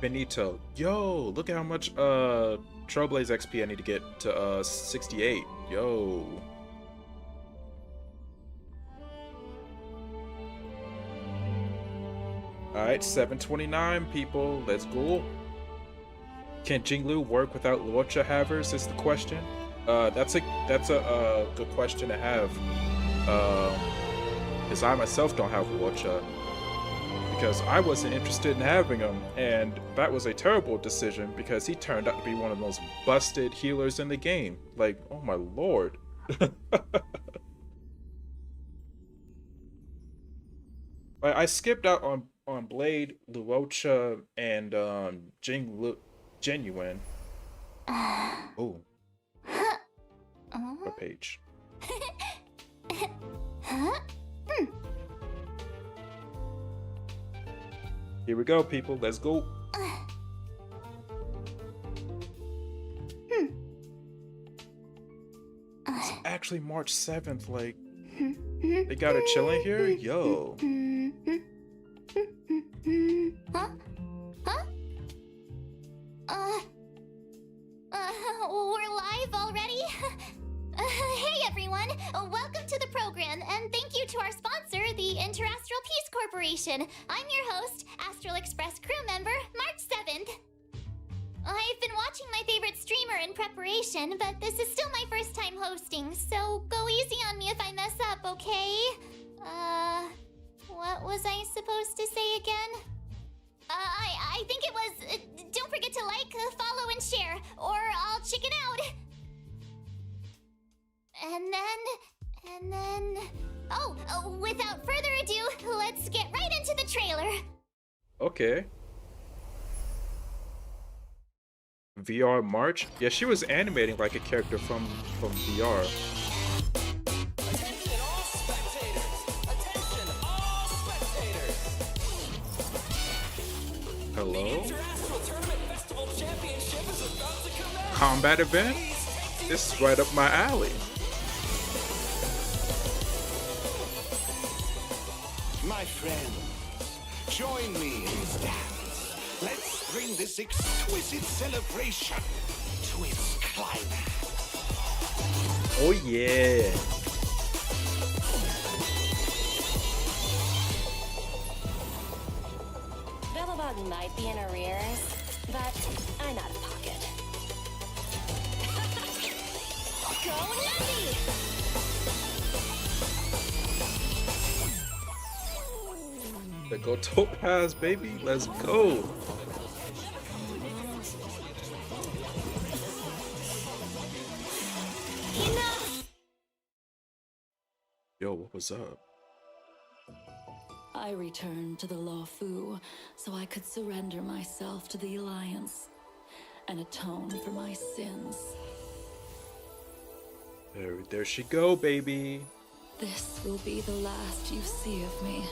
Benito. Yo, look at how much Trailblaze XP I need to get to 68. Yo. Alright, 729 people. Let's go. Can Jinglu work without Luocha havers is the question. That's a good question to have. Because I myself don't have Luocha. Because I wasn't interested in having him, and that was a terrible decision because he turned out to be one of the most busted healers in the game. Like, oh my lord. I skipped out on Blade, Luocha, and Genuine. Oh. What page? Here we go, people. Let's go. It's actually March 7th. Like, they got a chilling here? Yo. We're live already? Hey everyone, welcome to the program, and thank you to our sponsor, the Interastral Peace Corporation. I'm your host, Astral Express crew member, March 7th. I've been watching my favorite streamer in preparation, but this is still my first time hosting, so go easy on me if I mess up, okay? What was I supposed to say again? I think it was, don't forget to like, follow, and share, or I'll chicken out. And then... Oh, without further ado, let's get right into the trailer. Okay. VR March? Yeah, she was animating like a character from VR. Attention all spectators! Attention all spectators! Hello? Interastral Tournament Festival Championship is about to commence! Combat event? This is right up my alley. My friends, join me in this dance. Let's bring this exquisite celebration to its climax. Oh yeah. Bellabog might be in arrears, but I'm out of pocket. Go Nutty! The go Topaz, baby. Let's go. Yo, what was up? I returned to the Law Fu so I could surrender myself to the Alliance and atone for my sins. There she go, baby. This will be the last you see of me.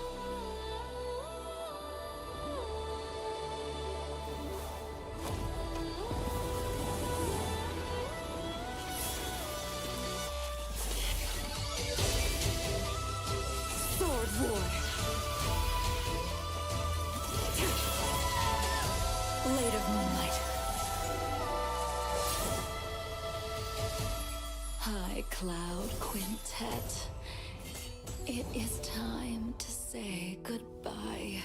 Blade of Moonlight. High Cloud Quintet. It is time to say goodbye.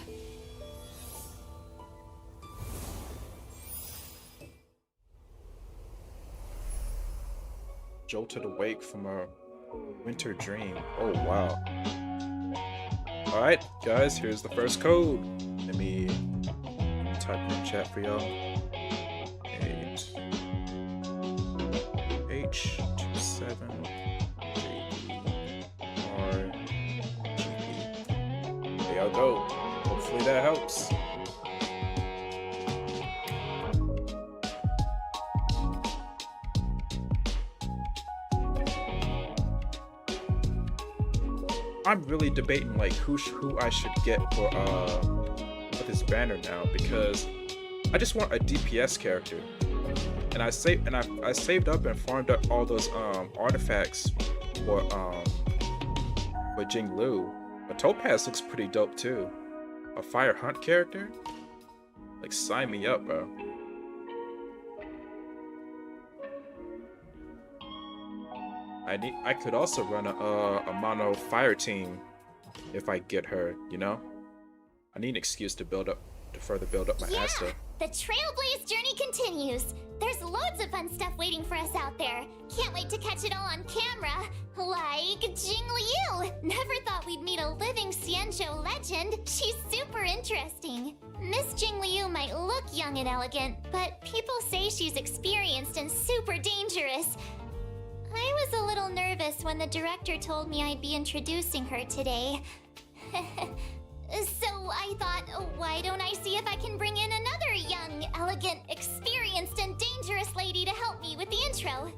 Jolted awake from a winter dream. Oh wow. Alright, guys, here's the first code. Let me type it in chat for y'all. 8H27JBRGP. y'all go. Hopefully that helps. I'm really debating like who I should get for this banner now, because I just want a DPS character, and I saved up and farmed up all those artifacts for Jinglu. But Topaz looks pretty dope too. A fire hunt character? Like, sign me up, bro. I could also run a mono fire team if I get her, you know? I need an excuse to further build up my Asta. The Trailblaze journey continues. There's loads of fun stuff waiting for us out there. Can't wait to catch it all on camera. Like Jing Liu. Never thought we'd meet a living Xianzhou legend. She's super interesting. Miss Jing Liu might look young and elegant, but people say she's experienced and super dangerous. I was a little nervous when the director told me I'd be introducing her today. So I thought, why don't I see if I can bring in another young, elegant, experienced, and dangerous lady to help me with the intro.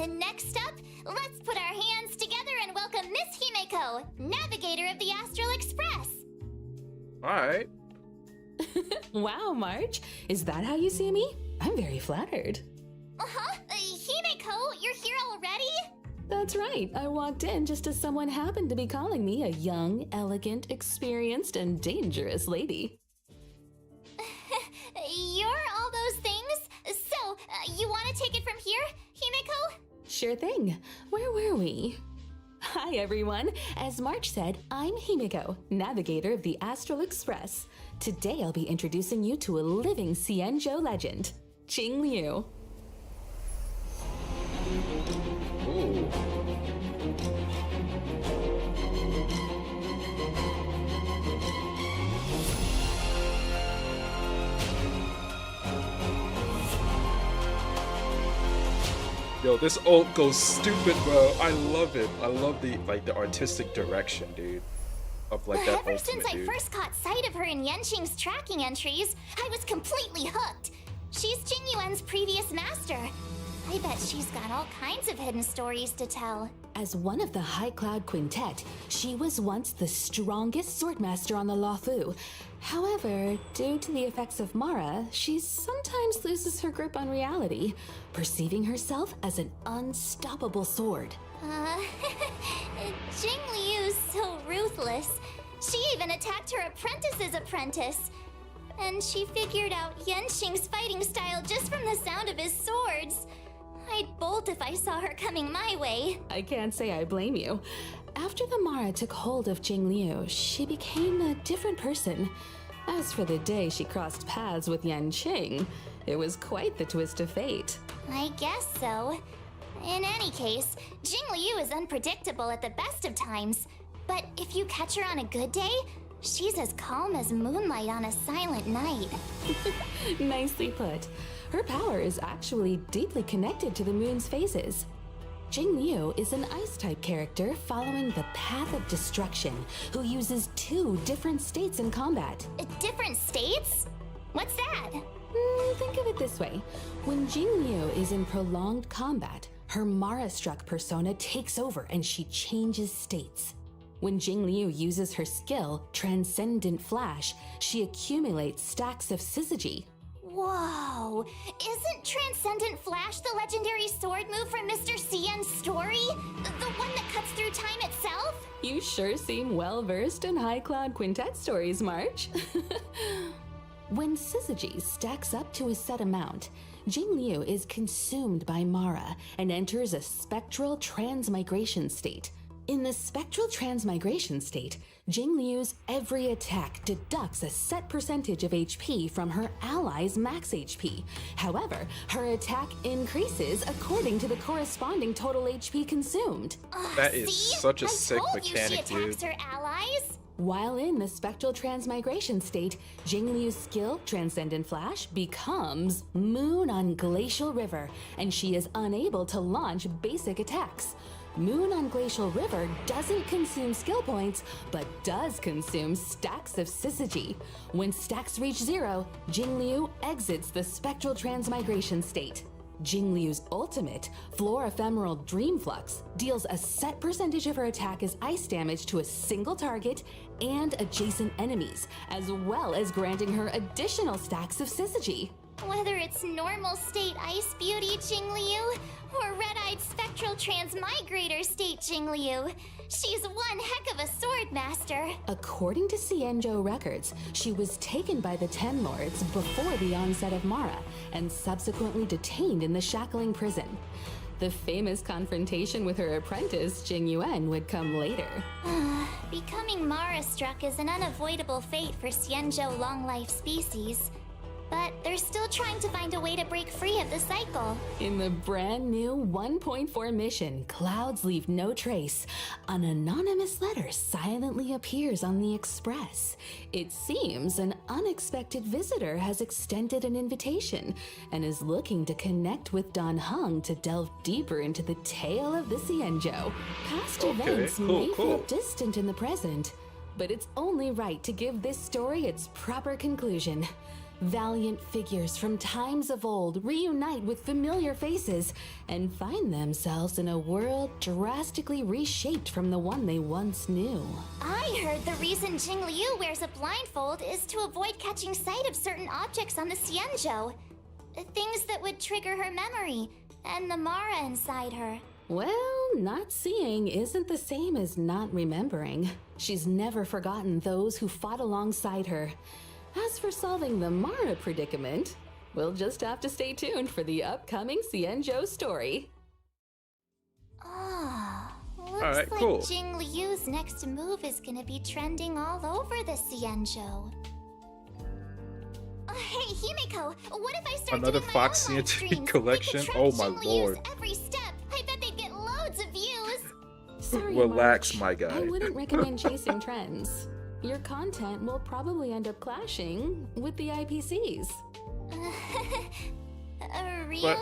Next up, let's put our hands together and welcome Miss Himeko, navigator of the Astral Express. Alright. Wow, March. Is that how you see me? I'm very flattered. Himeko, you're here already? That's right. I walked in just as someone happened to be calling me a young, elegant, experienced, and dangerous lady. You're all those things? So, you want to take it from here, Himeko? Sure thing. Where were we? Hi, everyone. As March said, I'm Himeko, navigator of the Astral Express. Today, I'll be introducing you to a living Xianzhou legend, Jing Liu. Ooh. Yo, this ult goes stupid, bro. I love it. I love the artistic direction, dude. Of like that Ever ultimate, since I first caught sight of her in Yenqing's tracking entries, I was completely hooked. She's Jing Yuan's previous master. I bet she's got all kinds of hidden stories to tell. As one of the High Cloud Quintet, she was once the strongest swordmaster on the Luofu. However, due to the effects of Mara, she sometimes loses her grip on reality, perceiving herself as an unstoppable sword. Jing Liu's so ruthless. She even attacked her apprentice's apprentice. And she figured out Yenqing's fighting style just from the sound of his swords. I'd bolt if I saw her coming my way. I can't say I blame you. After the Mara took hold of Jing Liu, she became a different person. As for the day she crossed paths with Yenqing, it was quite the twist of fate. I guess so. In any case, Jing Liu is unpredictable at the best of times. But if you catch her on a good day, she's as calm as moonlight on a silent night. Nicely put. Her power is actually deeply connected to the moon's phases. Jing Liu is an ice-type character following the path of destruction, who uses 2 different states in combat. Different states? What's that? Think of it this way. When Jing Liu is in prolonged combat, her Mara-struck persona takes over and she changes states. When Jing Liu uses her skill, Transcendent Flash, she accumulates stacks of syzygy. Whoa! Isn't Transcendent Flash the legendary sword move from Mr. Cien's story? The one that cuts through time itself? You sure seem well-versed in High Cloud Quintet stories, March. When syzygy stacks up to a set amount, Jing Liu is consumed by Mara and enters a spectral transmigration state. In the spectral transmigration state, Jing Liu's every attack deducts a set percentage of HP from her ally's max HP. However, her attack increases according to the corresponding total HP consumed. That is such a sick I told you mechanic, she attacks dude. her allies. While in the spectral transmigration state, Jing Liu's skill, Transcendent Flash, becomes Moon on Glacial River, and she is unable to launch basic attacks. Moon on Glacial River doesn't consume skill points, but does consume stacks of syzygy. When stacks reach 0, Jingliu exits the spectral transmigration state. Jingliu's ultimate, Floor Ephemeral Dream Flux, deals a set percentage of her attack as ice damage to a single target and adjacent enemies, as well as granting her additional stacks of syzygy. Whether it's normal state Ice Beauty Jingliu or red-eyed spectral transmigrator state Jingliu, she's one heck of a sword master. According to Xianzhou records, she was taken by the Ten Lords before the onset of Mara and subsequently detained in the shackling prison. The famous confrontation with her apprentice, Jing Yuan, would come later. Becoming Mara-struck is an unavoidable fate for Xianzhou long-life species. But they're still trying to find a way to break free of the cycle. In the brand new 1.4 mission, Clouds Leave No Trace, an anonymous letter silently appears on the Express. It seems an unexpected visitor has extended an invitation and is looking to connect with Dan Heng to delve deeper into the tale of the Xianzhou. Past events may feel distant in the present, but it's only right to give this story its proper conclusion. Valiant figures from times of old reunite with familiar faces and find themselves in a world drastically reshaped from the one they once knew. I heard the reason Jingliu wears a blindfold is to avoid catching sight of certain objects on the Xianzhou. Things that would trigger her memory and the Mara inside her. Well, not seeing isn't the same as not remembering. She's never forgotten those who fought alongside her. As for solving the Mara predicament, we'll just have to stay tuned for the upcoming Xianzhou story. Looks like Jingliu's next move is gonna be trending all over the Xianzhou. Hey, Himeko, what if I start another doing my Fox own live CNT streams? collection? We could Oh track my Jingliu's lord. every step. I bet they'd get loads of views. Sorry, Relax, March. my guy. I wouldn't recommend chasing trends. Your content will probably end up clashing with the IPCs. Really? But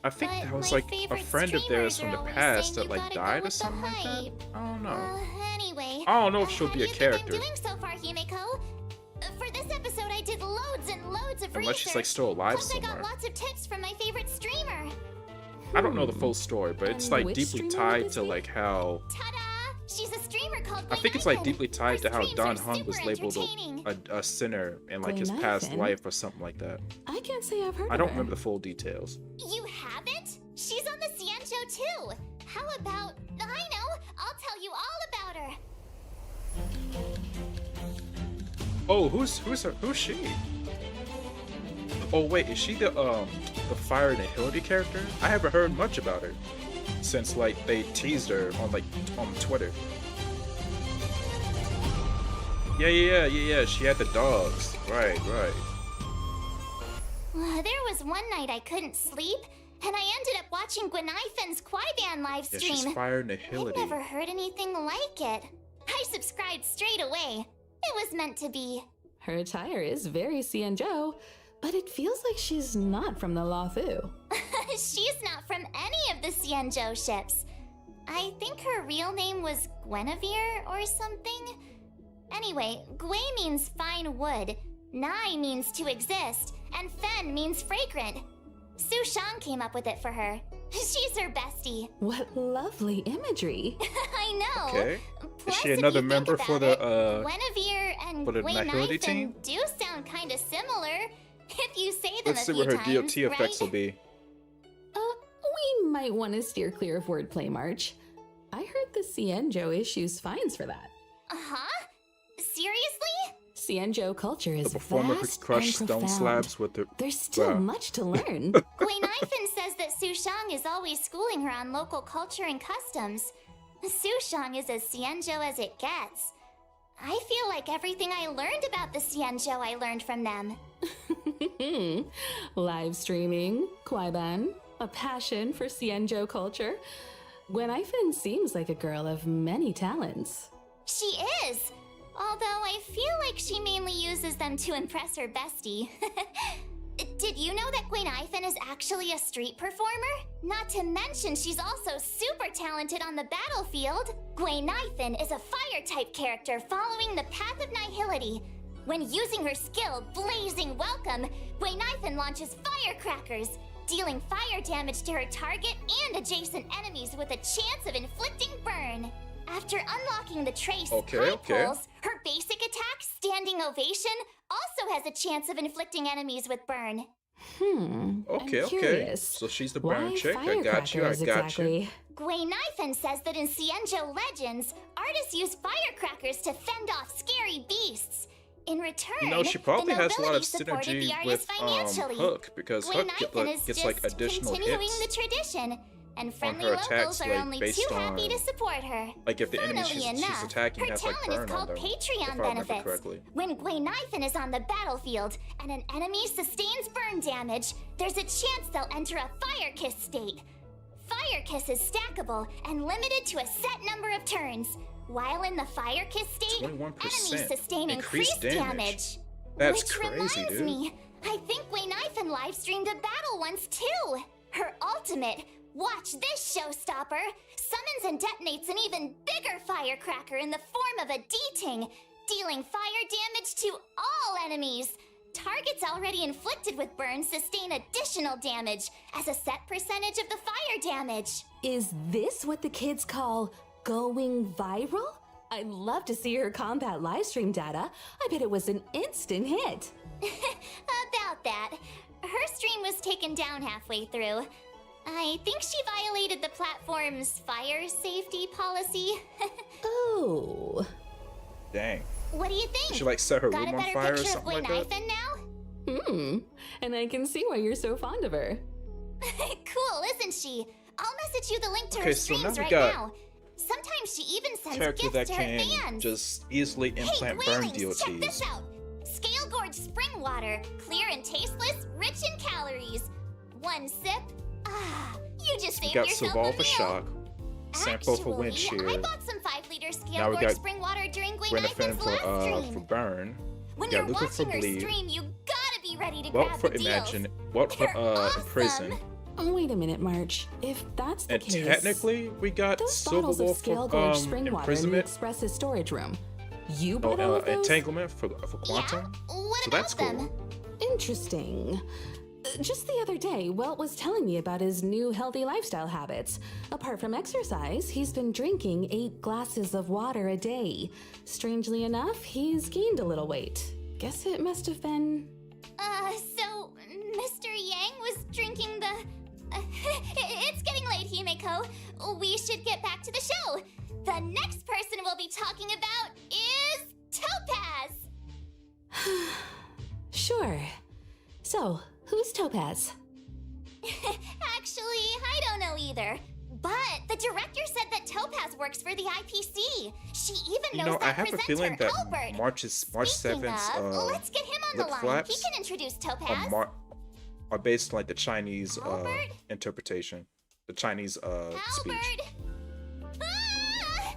I think But that was my like a favorite friend of theirs streamers from are the always past saying that you like gotta go died or with the something like that. hype. I don't know. Anyway, I don't know if she'll be a how character. you been doing so far, Himeko? For this episode, I did loads and loads of Unless research. she's like still alive Plus, I somewhere. got lots of tips from my favorite streamer. I don't know the full story, but it's And like which deeply streamer would tied this to be? like how Ta-da! She's a streamer called I think it's like Gwen deeply tied to Her how streams Don are Hung was super labeled entertaining. a sinner in like his Gwen past Ivan? life or something like that. I can't say I've heard I of don't her. remember the full details. You haven't? She's on the Xianzhou too. How about... I know! I'll tell you all about her. Oh, who's she? Oh wait, is she the Fire and Hildy character? I haven't heard much about her since like they teased her on Twitter. Yeah. She had the dogs. Right. There was one night I couldn't sleep, and I ended up watching Gwenifen's Quaiban live Yeah, stream. she's Fire and I've Hildy. never heard anything like it. I subscribed straight away. It was meant to be. Her attire is very Xianzhou, but it feels like she's not from the Lothu. She's not from any of the Xianzhou ships. I think her real name was Guinevere or something. Anyway, Gui means fine wood, Nai means to exist, and Fen means fragrant. Su Shang came up with it for her. She's her bestie. What lovely imagery. I know. Okay. Plus, Is she if another you think member for about the it, Guinevere and for the Gui Nahility team? Nifen do sound kind of similar. If you say them Let's a see few what her times, DOT effects will right? be. We might want to steer clear of wordplay, March. I heard the Xianzhou issues fines for that. Huh? Seriously? Xianzhou culture is The performer could vast crush and stone profound. slabs with her. There's still Wow. much to learn. Gui Nifen says that Su Shang is always schooling her on local culture and customs. Su Shang is as Xianzhou as it gets. I feel like everything I learned about the Xianzhou I learned from them. Live streaming, Quaiban, a passion for Xianzhou culture. Gwenifin seems like a girl of many talents. She is! Although I feel like she mainly uses them to impress her bestie. Did you know that Gwenithan is actually a street performer? Not to mention she's also super talented on the battlefield. Gwenithan is a fire-type character following the path of nihility. When using her skill, Blazing Welcome, Gwenithan launches firecrackers, dealing fire damage to her target and adjacent enemies with a chance of inflicting burn. After unlocking the trace Pulse, her basic attack, Standing Ovation, also has a chance of inflicting enemies with burn. Okay. So she's the burn chick. I got you. Exactly? Gwenithan says that in Cienjo Legends, artists use firecrackers to fend off scary beasts. In return, You know, she probably the has a lot of nobility supported synergy the with artist financially. Hook, because Hook Gwenithan is gets like just additional continuing hits the tradition, and friendly her locals attacks, are like, only based too happy on- to support her. Like if the enemy Funnily she's enough, attacking her has like talent burn is on called them. Patreon if I remember benefits. correctly. When Gwenithan is on the battlefield and an enemy sustains burn damage, there's a chance they'll enter a Fire Kiss state. Fire Kiss is stackable and limited to a set number of turns. While in the Fire Kiss state, 21% enemies sustain increased increased damage. damage. That's Which crazy, reminds dude. me, I think Gwenithan live streamed a battle once too. Her ultimate, watch this showstopper, summons and detonates an even bigger firecracker in the form of a D-Ting, dealing fire damage to all enemies. Targets already inflicted with burns sustain additional damage as a set percentage of the fire damage. Is this what the kids call going viral? I'd love to see her combat livestream data. I bet it was an instant hit. About that, her stream was taken down halfway through. I think she violated the platform's fire safety policy. Oh. Dang. What do you think? She like set her Got room a on better fire or picture of something like that? Gwenithan now? And I can see why you're so fond of her. Cool, isn't she? I'll message you the link to her Okay, so now streams we right got now. Sometimes she even sends Character gifts that to her can fans. just easily implant hey, burn Gweilings, check this DLTs. out. Scale Gorge spring water, clear and tasteless, rich in calories. One sip, you just saved Got yourself Survival a meal. Shock, sample for Actually, Windshield. I bought some 5-liter Scale Now we Gorge got spring water during Gwenithan Gwenithan's last for stream. burn. When We you're got Luca for watching her bleed. stream, you gotta be ready to Well grab for the Imagine. deals. What for They're awesome. Prison. Wait a minute, March. If that's the And case, technically we got those Silver bottles of Wolf Scale for Gorge spring water in the imprisonment. Express's storage room. You No, bought all of those? entanglement for Quantum. Yeah, what So about that's cool. them? Interesting. Just the other day, Welt was telling me about his new healthy lifestyle habits. Apart from exercise, he's been drinking 8 glasses of water a day. Strangely enough, he's gained a little weight. Guess it must have been... So Mr. Yang was drinking the... it's getting late, Himeko. We should get back to the show. The next person we'll be talking about is Topaz. Sure. So, who's Topaz? Actually, I don't know either. But the director said that Topaz works for the IPC. She even knows I that have a presenter, feeling that Albert. March Speaking 7th's of, let's get him on lip the line. flaps He can introduce Topaz. are based on like the Chinese Albert? interpretation, the Chinese speech. Albert. Ah!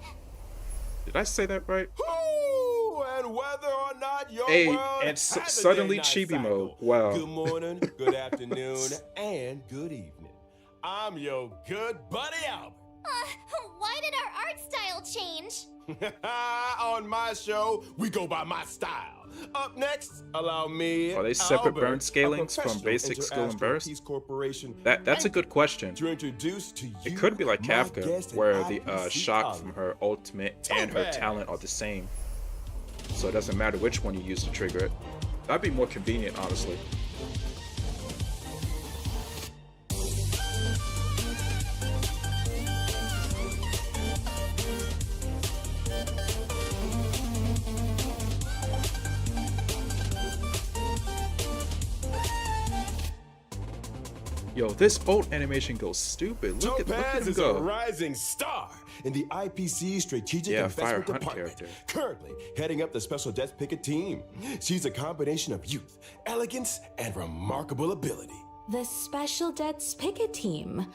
Did I say that right? Ooh, and whether or not your Hey, world and has a suddenly day-night chibi cycle. mode. Wow. Good morning, good afternoon, and good evening. I'm your good buddy Albert. Why did our art style change? On my show, we go by my style. Up next, allow me. Are they separate Albert, burn a scalings from professional basic skill and Interastral burst? Peace Corporation, That's a good question. to introduce to you. It could be like my Kafka, guest and where the IPC shock colleague. from her ultimate and her Topaz. talent are the same. So it doesn't matter which one you use to trigger it. That'd be more convenient, honestly. Yo, this bolt animation goes stupid. Look at Topaz him is a go. rising star in the IPC Strategic Yeah, Investment Fire Hunt Department, character. currently heading up the Special Death Picket team. She's a combination of youth, elegance, and remarkable ability. The Special Debts Picket Team.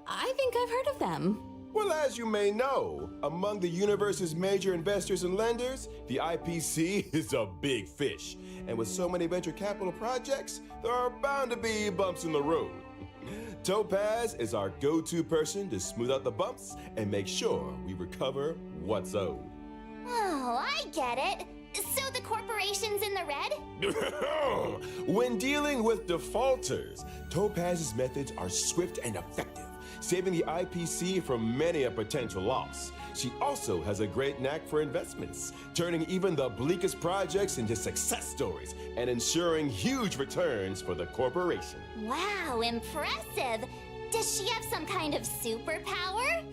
I think I've heard of them. Well, as you may know, among the universe's major investors and lenders, the IPC is a big fish. And with so many venture capital projects, there are bound to be bumps in the road. Topaz is our go-to person to smooth out the bumps and make sure we recover what's owed. Oh, I get it. So the corporation's in the red? When dealing with defaulters, Topaz's methods are swift and effective, saving the IPC from many a potential loss. She also has a great knack for investments, turning even the bleakest projects into success stories and ensuring huge returns for the corporation. Wow, impressive. Does she have some kind of superpower?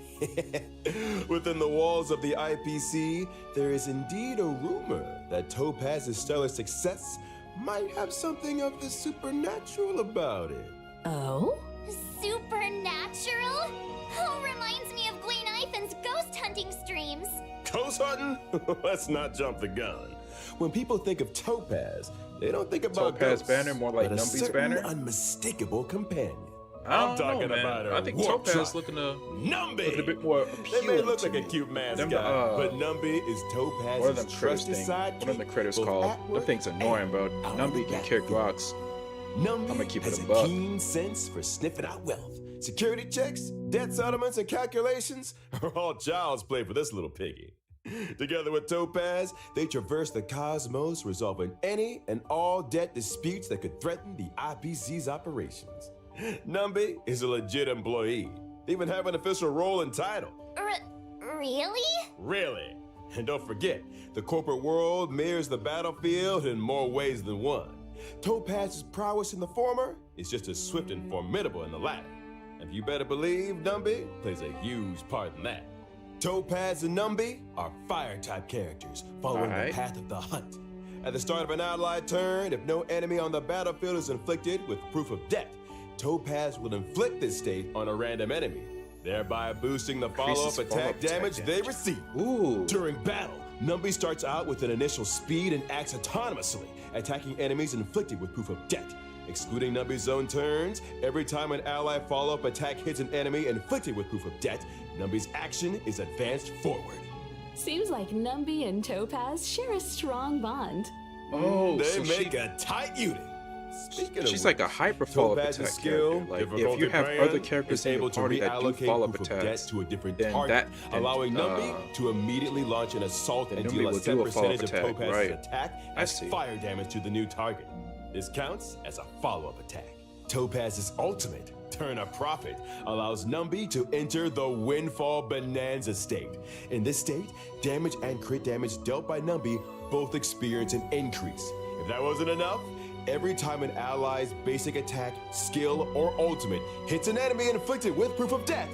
Within the walls of the IPC, there is indeed a rumor that Topaz's stellar success might have something of the supernatural about it. Oh? Supernatural? Oh, reminds me of Gwen Ivan's ghost hunting streams. Ghost hunting? Let's not jump the gun. When people think of Topaz, they don't think about Topaz ghosts, banner, more like but a Numby's certain banner? unmistakable companion. I I'm don't know, talking man. about her I think warp Topaz truck. looking Numby. a bit more They may appealing look to like a me. cute mascot, Them, but Numby is One of Topaz's them critters trusted thing. sidekick. One of the critters both called. at Them work thing's annoying, and bro. out on Numby the can kick battlefield. rocks. Numby I'ma keep it has a a buck. keen sense for sniffing out wealth. Security checks, debt settlements, and calculations are all child's play for this little piggy. Together with Topaz, they traverse the cosmos, resolving any and all debt disputes that could threaten the IPC's operations. Numby is a legit employee. They even have an official role and title. Really? Really? And don't forget, the corporate world mirrors the battlefield in more ways than one. Topaz's prowess in the former is just as swift and formidable in the latter. And you better believe Numby plays a huge part in that. Topaz and Numby are fire-type characters, following the Alright. path of the hunt. At the start of an allied turn, if no enemy on the battlefield is inflicted with proof of death, Topaz will inflict this state on a random enemy, thereby boosting the follow-up Increases attack follow-up damage attack they damage. receive. Ooh. During battle, Numby starts out with an initial speed and acts autonomously, attacking enemies inflicted with proof of death. Excluding Numby's own turns, every time an ally follow-up attack hits an enemy inflicted with proof of death, Numby's action is advanced forward. Seems like Numby and Topaz share a strong bond. Oh, They so make a tight unit. Speaking she's of like a which, hyper follow-up Topaz's attack skill, character. Like if difficulty you have brand, other characters is in able your to party that do reallocate follow-up proof of debt attacks, to a different then target, that- allowing then, Numby to immediately launch an assault and Numby deal a will set do a percentage of follow-up attack, Topaz's right. attack I as see. fire damage to the new target. This counts as a follow-up attack. Topaz's ultimate, Turn a Profit, allows Numby to enter the Windfall Bonanza state. In this state, damage and crit damage dealt by Numby both experience an increase. If that wasn't enough, every time an ally's basic attack, skill, or ultimate hits an enemy inflicted with proof of death,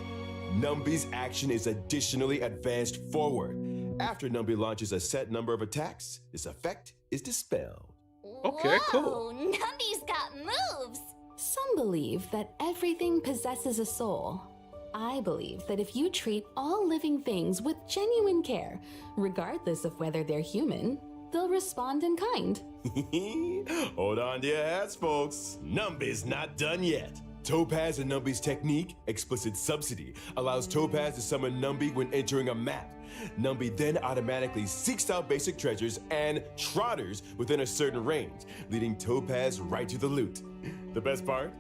Numby's action is additionally advanced forward. After Numby launches a set number of attacks, this effect is dispelled. Okay, cool. Whoa, Numby's got moves. Some believe that everything possesses a soul. I believe that if you treat all living things with genuine care, regardless of whether they're human, they'll respond in kind. Hold on to your hats, folks. Numby's not done yet. Topaz and Numby's technique, Explicit Subsidy, allows Topaz to summon Numby when entering a map. Numby then automatically seeks out basic treasures and trotters within a certain range, leading Topaz right to the loot. The best part?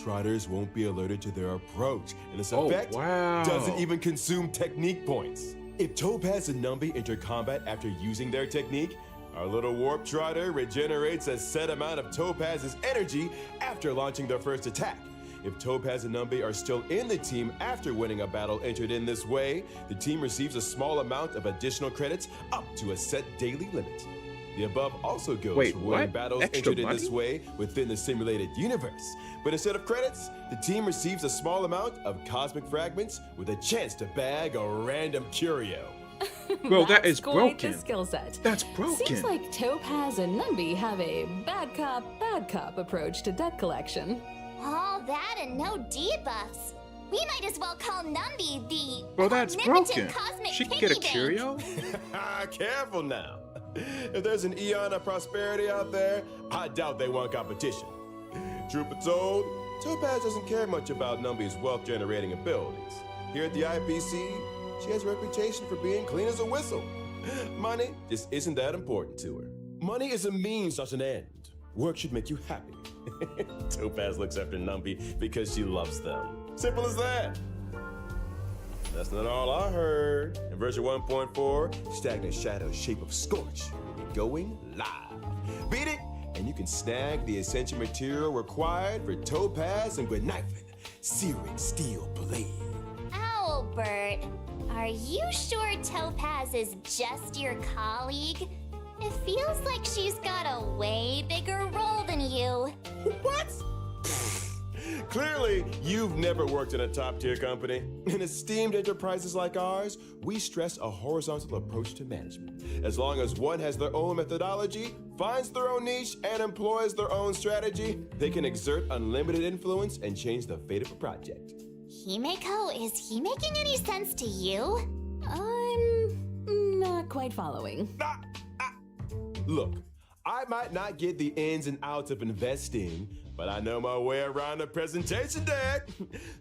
Trotters won't be alerted to their approach, and this Oh, effect wow. doesn't even consume technique points. If Topaz and Numby enter combat after using their technique, our little warp trotter regenerates a set amount of Topaz's energy after launching their first attack. If Topaz and Numby are still in the team after winning a battle entered in this way, the team receives a small amount of additional credits up to a set daily limit. The above also goes Wait, for winning what? battles Extra entered in this money? way within the simulated universe. But instead of credits, the team receives a small amount of cosmic fragments with a chance to bag a random curio. Bro, that That's is quite the broken. skill set. That's broken. Seems like Topaz and Numby have a bad cop approach to debt collection. All that and no debuffs. We might as well call Numby the Bro, that's omnipotent broken. cosmic She can get a piggy bank. curio? Careful now. If there's an eon of prosperity out there, I doubt they want competition. Truth be told, Topaz doesn't care much about Numby's wealth-generating abilities. Here at the IPC, she has a reputation for being clean as a whistle. Money just isn't that important to her. Money is a means, not an end. Work should make you happy. Topaz looks after Numby because she loves them. Simple as that. That's not all I heard. In version 1.4, Stagnant Shadow's Shape of Scorch will be going live. Beat it, and you can snag the essential material required for Topaz and Gwenifin, Searing Steel Blade. Albert, are you sure Topaz is just your colleague? It feels like she's got a way bigger role than you. What? Clearly, you've never worked in a top-tier company. In esteemed enterprises like ours, we stress a horizontal approach to management. As long as one has their own methodology, finds their own niche, and employs their own strategy, they can exert unlimited influence and change the fate of a project. Himeko, is he making any sense to you? I'm not quite following. Look, I might not get the ins and outs of investing, but I know my way around a presentation deck.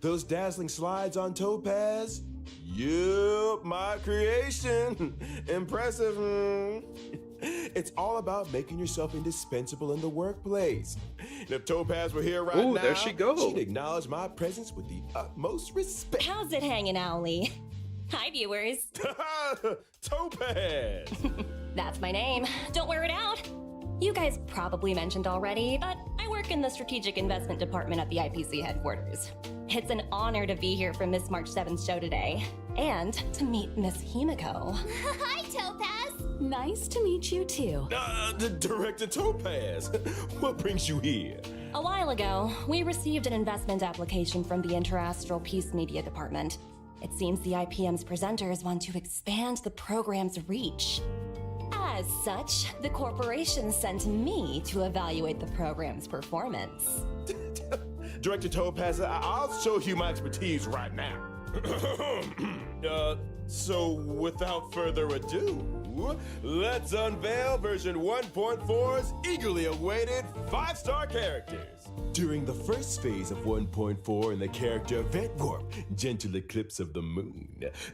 Those dazzling slides on Topaz, yup, my creation. Impressive. It's all about making yourself indispensable in the workplace. And if Topaz were here right now, there she goes. She'd acknowledge my presence with the utmost respect. How's it hanging, Owly? Hi, viewers. Topaz! That's my name. Don't wear it out. You guys probably mentioned already, but I work in the Strategic Investment Department at the IPC headquarters. It's an honor to be here for Miss March 7's show today, and to meet Miss Himeko. Hi, Topaz! Nice to meet you too. Director Topaz, what brings you here? A while ago, we received an investment application from the Interastral Peace Media Department. It seems the IPM's presenters want to expand the program's reach. As such, the corporation sent me to evaluate the program's performance. Director Topaz, I'll show you my expertise right now. So without further ado, let's unveil version 1.4's eagerly awaited 5-star characters. During the first phase of 1.4 in the character Event Warp, Gentle Eclipse of the Moon,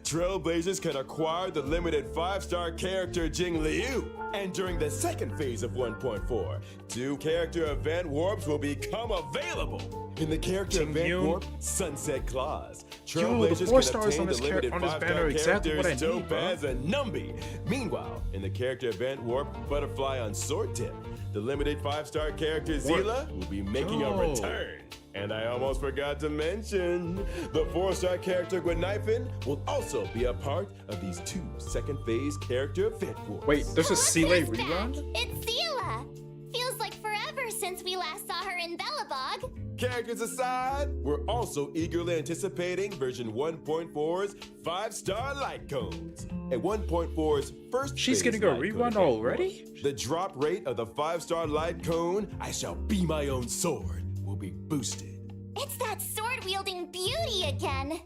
Trailblazers can acquire the limited 5-star character Jing Liu. And during the second phase of 1.4, 2 character Event Warps will become available. In the character Event Warp, Sunset Claws, Trailblazers the 4 can stars obtain on the this limited on this 5-star banner are exactly what I characters need, bro. Topaz and Numby. Meanwhile, in the character Event Warp, Butterfly on Sword Tip, the limited 5-star character Zila will be making a return. And I almost forgot to mention, the 4-star character Gwenifin will also be a part of these 2 second phase character Event Warps. Wait, there's a Seele Look who's rerun? back. It's Seele! Feels like forever since we last saw her in Bellabog. Characters aside, we're also eagerly anticipating version 1.4's 5-star light cones. And 1.4's first She's phase getting a light rerun cone already? The drop rate of the 5-star light cone, I shall be my own sword, will be boosted. It's that sword-wielding beauty again.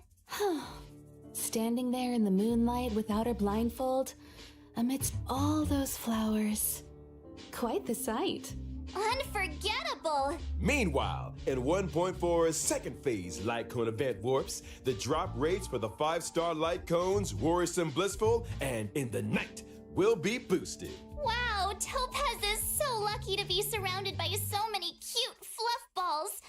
Standing there in the moonlight without her blindfold, amidst all those flowers. Quite the sight. Unforgettable. Meanwhile, in 1.4's second phase light cone event warps, the drop rates for the 5-star light cones, Worrisome Blissful, and In the Night will be boosted. Wow, Topaz is so lucky to be surrounded by so many cute fluff balls.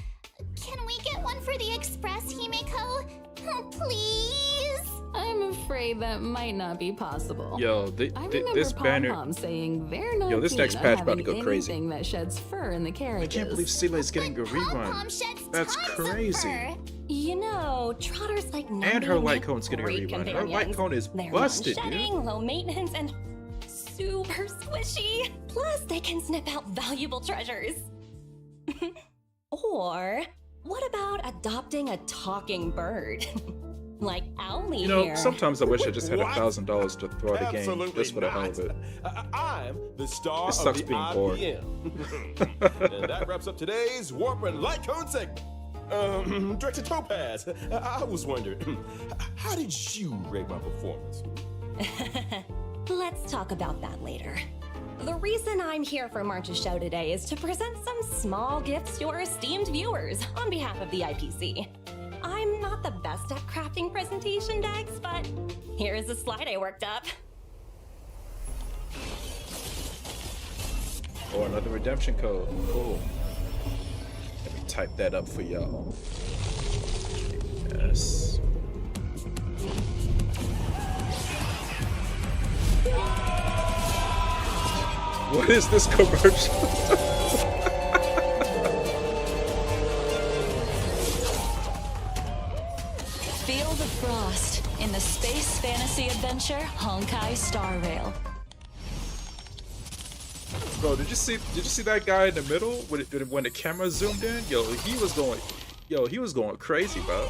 Can we get one for the Express, Himeko? Oh, please? I'm afraid that might not be possible. Yo, I remember this banner. Pom-Pom saying they're not Yo, this keen next on patch about to having go crazy. anything that sheds fur in the I carriages. can't believe Seele is getting a Pom-Pom rerun. sheds That's tons crazy. Of fur. You know, trotters like Numby And her light make cone's getting a great rerun. Her companions. light cone is They're busted, non-shedding, dude. low maintenance, and super squishy. Plus, they can snip out valuable treasures. Or, what about adopting a talking bird? Like Owly You know, here. sometimes I wish I just had What? $1,000 to throw at a game Absolutely just for the hell of it. I'm the star It sucks of the being bored. IPM. And that wraps up today's Warp and Light Cone segment. Director Topaz, I was wondering, how did you rate my performance? Let's talk about that later. The reason I'm here for March's show today is to present some small gifts to our esteemed viewers on behalf of the IPC. I'm not the best at crafting presentation decks, but here's a slide I worked up. Oh, another redemption code. Cool. Let me type that up for y'all. Yes. What is this commercial? Feel the frost in the space fantasy adventure Honkai Star Rail. Bro, did you see that guy in the middle when the camera zoomed in? Yo, he was going crazy, bro.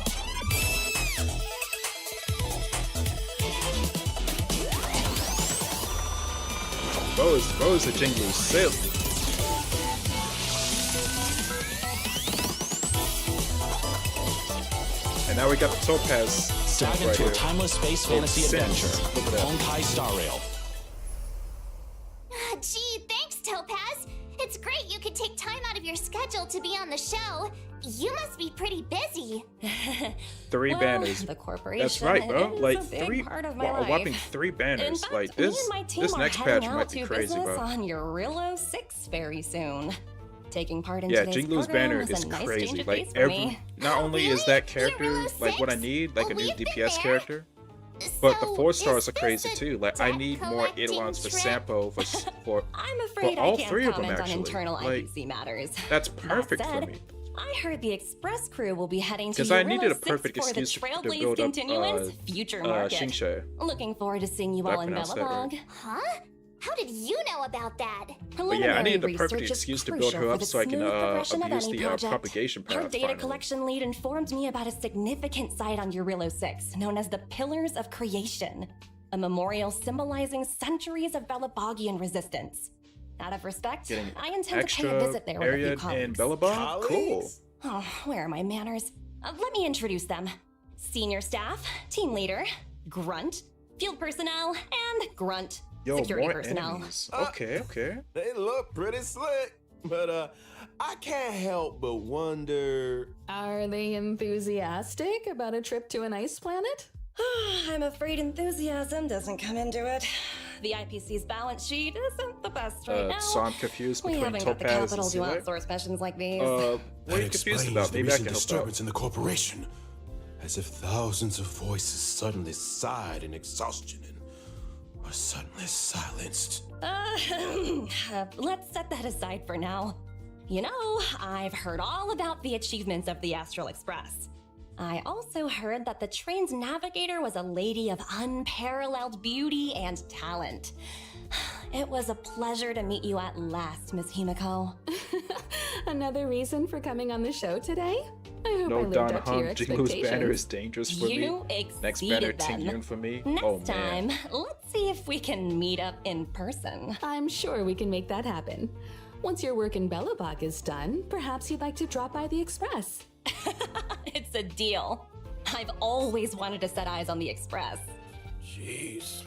Bro is a Jingle Seele. And now we got the Topaz. Dive into right a timeless space fantasy adventure, Honkai Star Rail. Gee, thanks, Topaz. It's great you could take time out of your schedule to be on the show. You must be pretty busy. 3 banners. The corporation. That's right, bro. is Like a big 3, part of my a life. whopping 3 In banners. fact, Like me this and my team this are next heading patch out might to be crazy, business bro. on Eurilo 6 very soon. Taking part in Yeah, today's Jinglu's program banner was is a nice crazy. change of Like pace for me. not only is that character Eurilo like what I 6? need, like a new We've been DPS there. character, but the So, 4 is stars are this crazy a too. Like I deck need more collecting Eidolons for trip? Sampo for I'm afraid all I can't 3 of them comment actually. on internal Like, IPC matters. that's That perfect for said, me. I heard the Express crew will be heading to Because I Eurilo needed a 6 perfect for the excuse to Trailblaze build up Continuance future market. Shingshe. Looking forward to seeing you Did I all in pronounce that right? Belobog. Huh? How did you know about that? But yeah, I needed the Preliminary perfect research is excuse to build crucial her for up the so I can smooth progression of abuse any the project. propagation Our path. data Finally. collection lead informed me about a significant site on Eurilo 6, known as the Pillars of Creation, a memorial symbolizing centuries of Belobogian resistance. Out of respect, Getting I intend to pay a extra visit there with a few area in colleagues. Belobog? Cool. Oh, where are my manners? Let me introduce them. Senior staff, team leader, grunt, field personnel, and grunt, Yo, security more personnel. enemies. Okay. They look pretty slick, but I can't help but wonder. Are they enthusiastic about a trip to an ice planet? I'm afraid enthusiasm doesn't come into it. The IPC's balance sheet isn't the best right now. So I'm confused We between haven't got the Topaz capital and to Seele. outsource missions like these. What are That you confused explains about? the Maybe I recent can help out. disturbance in the corporation. As if thousands of voices suddenly sighed in exhaustion and were suddenly silenced. Let's set that aside for now. You know, I've heard all about the achievements of the Astral Express. I also heard that the train's navigator was a lady of unparalleled beauty and talent. It was a pleasure to meet you at last, Miss Himiko. Another reason for coming on the show today? I hope I No lived Don up to your Hum, Jinglu's banner is expectations. dangerous for You me. Next banner, exceeded them. Ting Yun for me. Next Oh time, man. let's see if we can meet up in person. I'm sure we can make that happen. Once your work in Belobog is done, perhaps you'd like to drop by the Express. It's a deal. I've always wanted to set eyes on the Express. Jeez.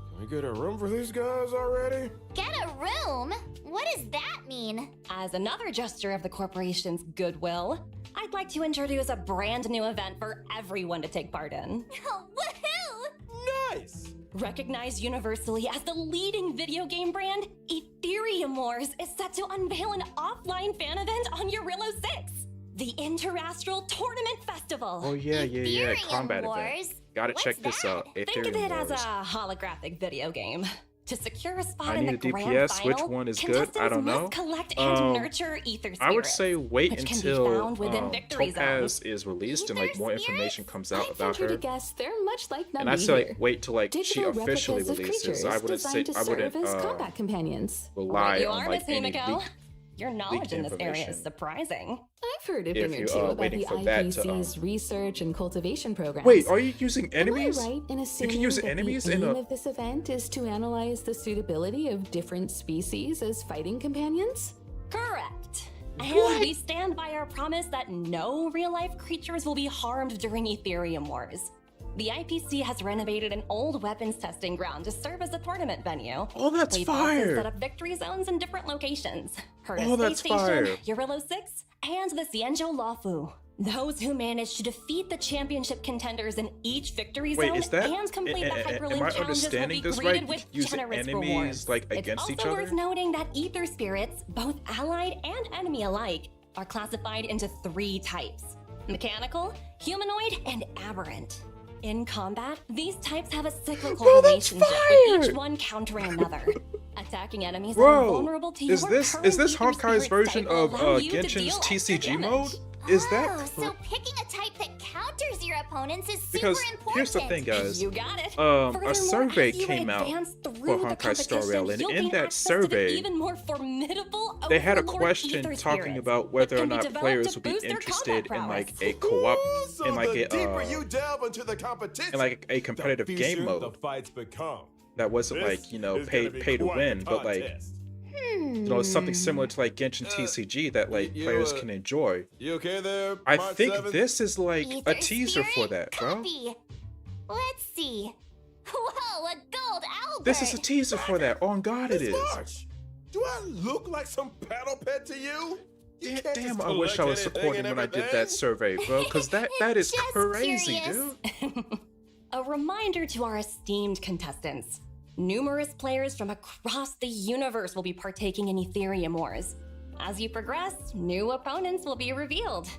Can we get a room for these guys already? Get a room? What does that mean? As another gesture of the corporation's goodwill, I'd like to introduce a brand new event for everyone to take part in. Woohoo! Nice! Recognized universally as the leading video game brand, Ethereum Wars is set to unveil an offline fan event on Eurilo 6, the Interastral Tournament Festival. Oh yeah. Ethereum Combat Wars? event. Gotta What's check this that? out. Think of Ethereum it as Wars. a holographic video game. To secure a spot I in need the a grand DPS. final, Which one is good? I contestants don't know. must collect and nurture ether spirits, I would say wait which can be until found within victory Topaz zones. is released and Ether like more spirits? information comes out I'd about venture to her. guess they're much like And Numby I'd say here. like wait till like she Digital officially replicas of releases. creatures I wouldn't designed to I wouldn't serve as combat companions. rely You on are, like Miss any Himiko. leak. Your knowledge leaked in this area information. is surprising. I've heard a If thing or you two are about waiting the for that to, IPC's research and cultivation programs. Wait, are you using enemies? Am I right in assuming use that enemies the in aim a- of this event is to analyze the suitability of different species as fighting companions? Correct. And we stand by our promise that no real-life creatures will be harmed during Ethereum Wars. The IPC has renovated an old weapons testing ground to serve as a tournament venue. Oh, that's We've also fire. set up victory zones in different locations. Heard Oh, of that's Space Station, fire. Eurilo 6, and the Xianzhou Laofu. Those who manage to defeat the championship contenders in each victory Wait, zone is that? and complete the Am hyperlink I challenges will understanding be this greeted right? with Use generous enemies rewards. like against It's each also other? worth noting that ether spirits, both allied and enemy alike, are classified into 3 types: mechanical, humanoid, and aberrant. In combat, these types have a cyclical relationship, with each one countering another. Attacking enemies that are Bro, vulnerable to is your this current Honkai's spirit version type will of allow you to Genshin's deal TCG extra mode? damage. Is that So picking a type that counters your opponents is super because important. here's the thing, guys. You got it. A Furthermore, survey as you came out advance for through the Honkai Star competition, Rail, and you'll in gain that access to the survey, even more formidable they had a Overlord question ether talking spirits about that whether or can be not developed players to would be boost their interested combat in like prowess. a co-op, So in like the a deeper you delve into the competition, in like a competitive the game fiercer mode the fights become. that wasn't This like, you know, is pay gonna be to quite win, the but like, contest. you know, something similar to like Genshin TCG that like players can enjoy. You okay there? I March think 7th? this is like a Ether teaser for spirit that, bro. copy. Let's see. Whoa, a gold Albert. This is a teaser for that. On God, it Miss is. March, do I look like some battle pet to you? You can't Damn, just I wish I collect was anything supporting and when I did everything. that survey, bro. Because that is Just crazy, curious. dude. A reminder to our esteemed contestants. Numerous players from across the universe will be partaking in Ethereum Wars. As you progress, new opponents will be revealed.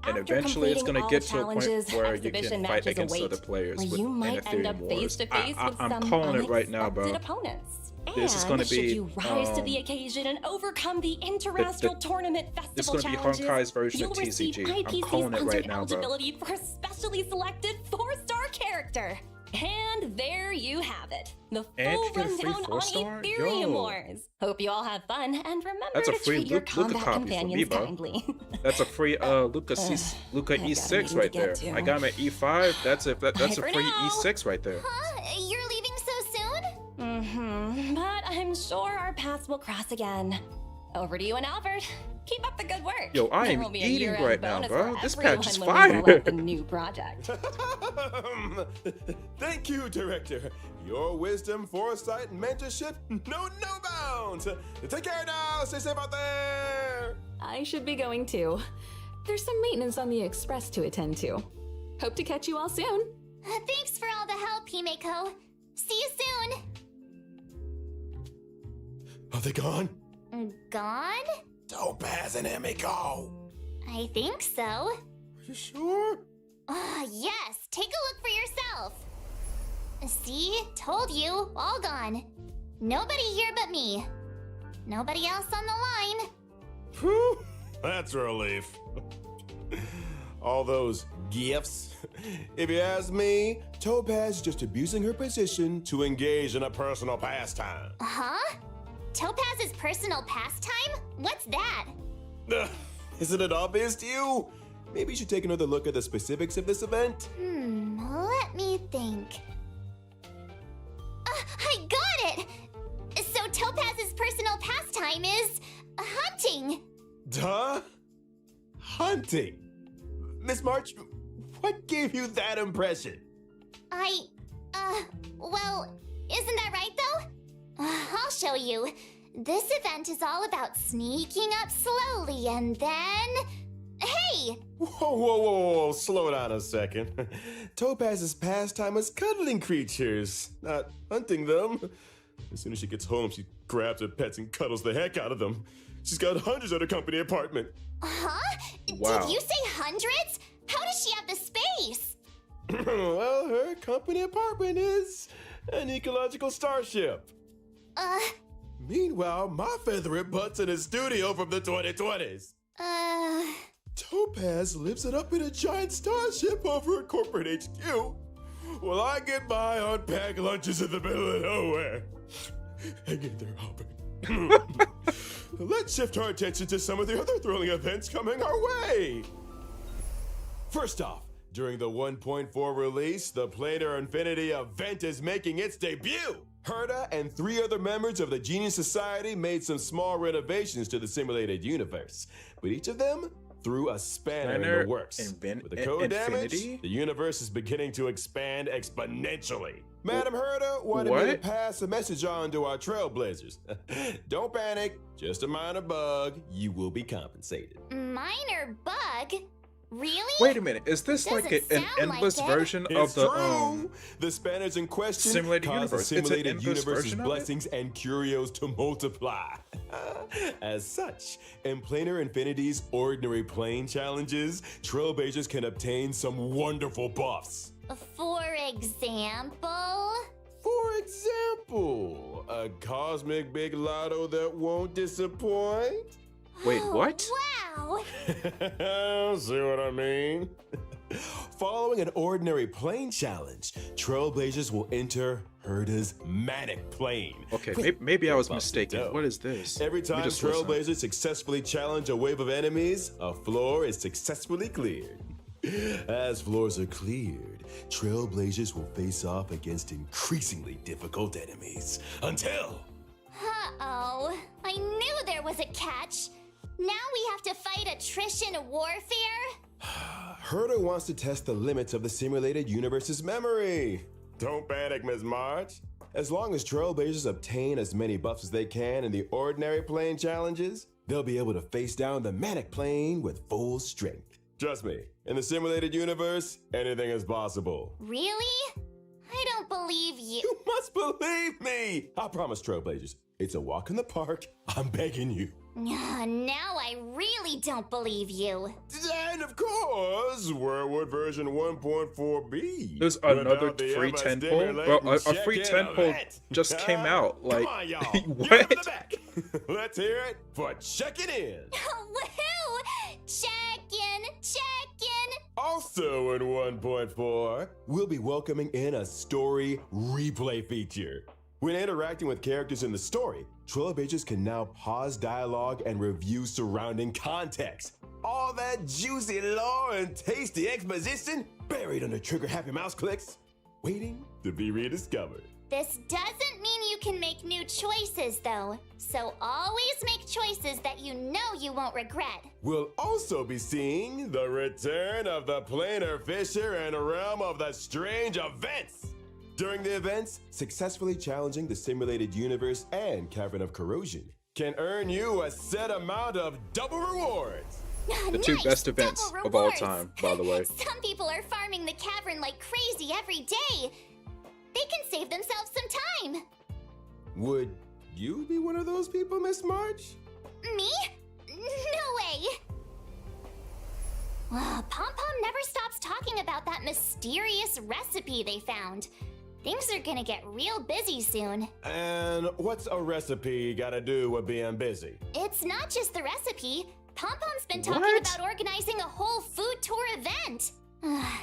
And After eventually it's completing gonna all get to a point challenges, where you exhibition can fight matches against await, other players where with you might end up Ethereum face Wars. to face with I'm some calling it right now, unexpected bro. opponents. This is And gonna should be, you rise to the occasion and overcome the Interastral Tournament Festival This is gonna be challenges, Honkai's version you'll of receive TCG. I'm IPC calling it sponsored right now, bro. eligibility for a specially selected 4-star character. And there you have it. The And full you get a free rundown on 4-star? Ethereum Yo. Wars. Hope you all have fun, and remember That's a to free treat your Luca combat copy for me, companions bro. kindly. That's a free Luca I got a E6 meeting right to there. get to. I got him at E5. That's a Bye for free now. E6 right there. Huh? You're leaving so soon? Mm-hmm. But I'm sure our paths will cross again. Over to you and Albert. Keep up the good work. Yo, I There am will be a eating year-end right now, bonus bro. for This everyone patch is when we roll fire. out the new project. Thank you, Director. Your wisdom, foresight, and mentorship know no bounds. Take care now. Stay safe out there. I should be going too. There's some maintenance on the express to attend to. Hope to catch you all soon. Thanks for all the help, Himeko. See you soon. Are they gone? Gone? Topaz and Emiko. I think so. Are you sure? Yes. Take a look for yourself. See? Told you. All gone. Nobody here but me. Nobody else on the line. Whew, that's a relief. All those gifts. If you ask me, Topaz is just abusing her position to engage in a personal pastime. Huh? Topaz's personal pastime? What's that? Isn't it obvious to you? Maybe you should take another look at the specifics of this event. Let me think. I got it! So Topaz's personal pastime is hunting. Duh? Hunting? Miss March, what gave you that impression? Well, isn't that right though? I'll show you. This event is all about sneaking up slowly and then... Hey! Whoa, slow down a second. Topaz's pastime is cuddling creatures, not hunting them. As soon as she gets home, she grabs her pets and cuddles the heck out of them. She's got hundreds at her company apartment. Huh? Wow. Did you say hundreds? How does she have the space? Well, her company apartment is an ecological starship. Meanwhile, my feathered butt's in a studio from the 2020s. Topaz lives it up in a giant starship over at corporate HQ. Well, I get by on packed lunches in the middle of nowhere. Hang in there, Albert. Let's shift our attention to some of the other thrilling events coming our way. First off, during the 1.4 release, the Planar Infinity event is making its debut. Herta and 3 other members of the Genius Society made some small renovations to the simulated universe, but each of them threw a spanner in the works. With the code damage, the universe is beginning to expand exponentially. Madam Herta wanted me to pass a message on to our trailblazers. Don't panic, just a minor bug. You will be compensated. Minor bug? Really? Wait a minute, is this Doesn't like an sound like endless it. version of It's the true. The Spanners in question simulated cause universe. the It's an simulated endless universe's version of it? blessings and curios to multiply. As such, in Planar Infinity's Ordinary Plane challenges, Trailblazers can obtain some wonderful buffs. For example? For example, a cosmic big lotto that won't disappoint. Wait, what? Wow! See what I mean? Following an Ordinary Plane challenge, Trailblazers will enter Herda's Manic Plane. Okay, maybe I was Buffs mistaken. dope. What is this? Every Let me time just listen. Trailblazers successfully challenge a wave of enemies, a floor is successfully cleared. As floors are cleared, Trailblazers will face off against increasingly difficult enemies until... Uh-oh. I knew there was a catch. Now we have to fight attrition warfare? Herda wants to test the limits of the simulated universe's memory. Don't panic, Ms. March. As long as Trailblazers obtain as many buffs as they can in the Ordinary Plane challenges, they'll be able to face down the Manic Plane with full strength. Trust me, in the simulated universe, anything is possible. Really? I don't believe you. You must believe me! I promise, Trailblazers. It's a walk in the park. I'm begging you. Now I really don't believe you. And of course, where would version 1.4 There's another free 10 poll? Bro, a free 10 poll just came out. Like, Come on, y'all. what? You're up in the back. Let's hear it for Check It In. Woohoo! Check in. Also in 1.4, we'll be welcoming in a story replay feature. When interacting with characters in the story, Trailblazers can now pause dialogue and review surrounding context. All that juicy lore and tasty exposition buried under trigger-happy mouse clicks, waiting to be rediscovered. This doesn't mean you can make new choices, though. So always make choices that you know you won't regret. We'll also be seeing the return of the Planar Fisher and Realm of the Strange Events. During the events, successfully challenging the simulated universe and Cavern of Corrosion can earn you a set amount of double rewards. The two best events Double of all rewards. time, by the way. Some people are farming the cavern like crazy every day. They can save themselves some time. Would you be one of those people, Miss March? Me? No way. Pom Pom never stops talking about that mysterious recipe they found. Things are gonna get real busy soon. And what's a recipe gotta do with being busy? It's not just the recipe. Pom Pom's been talking What? about organizing a whole food tour event.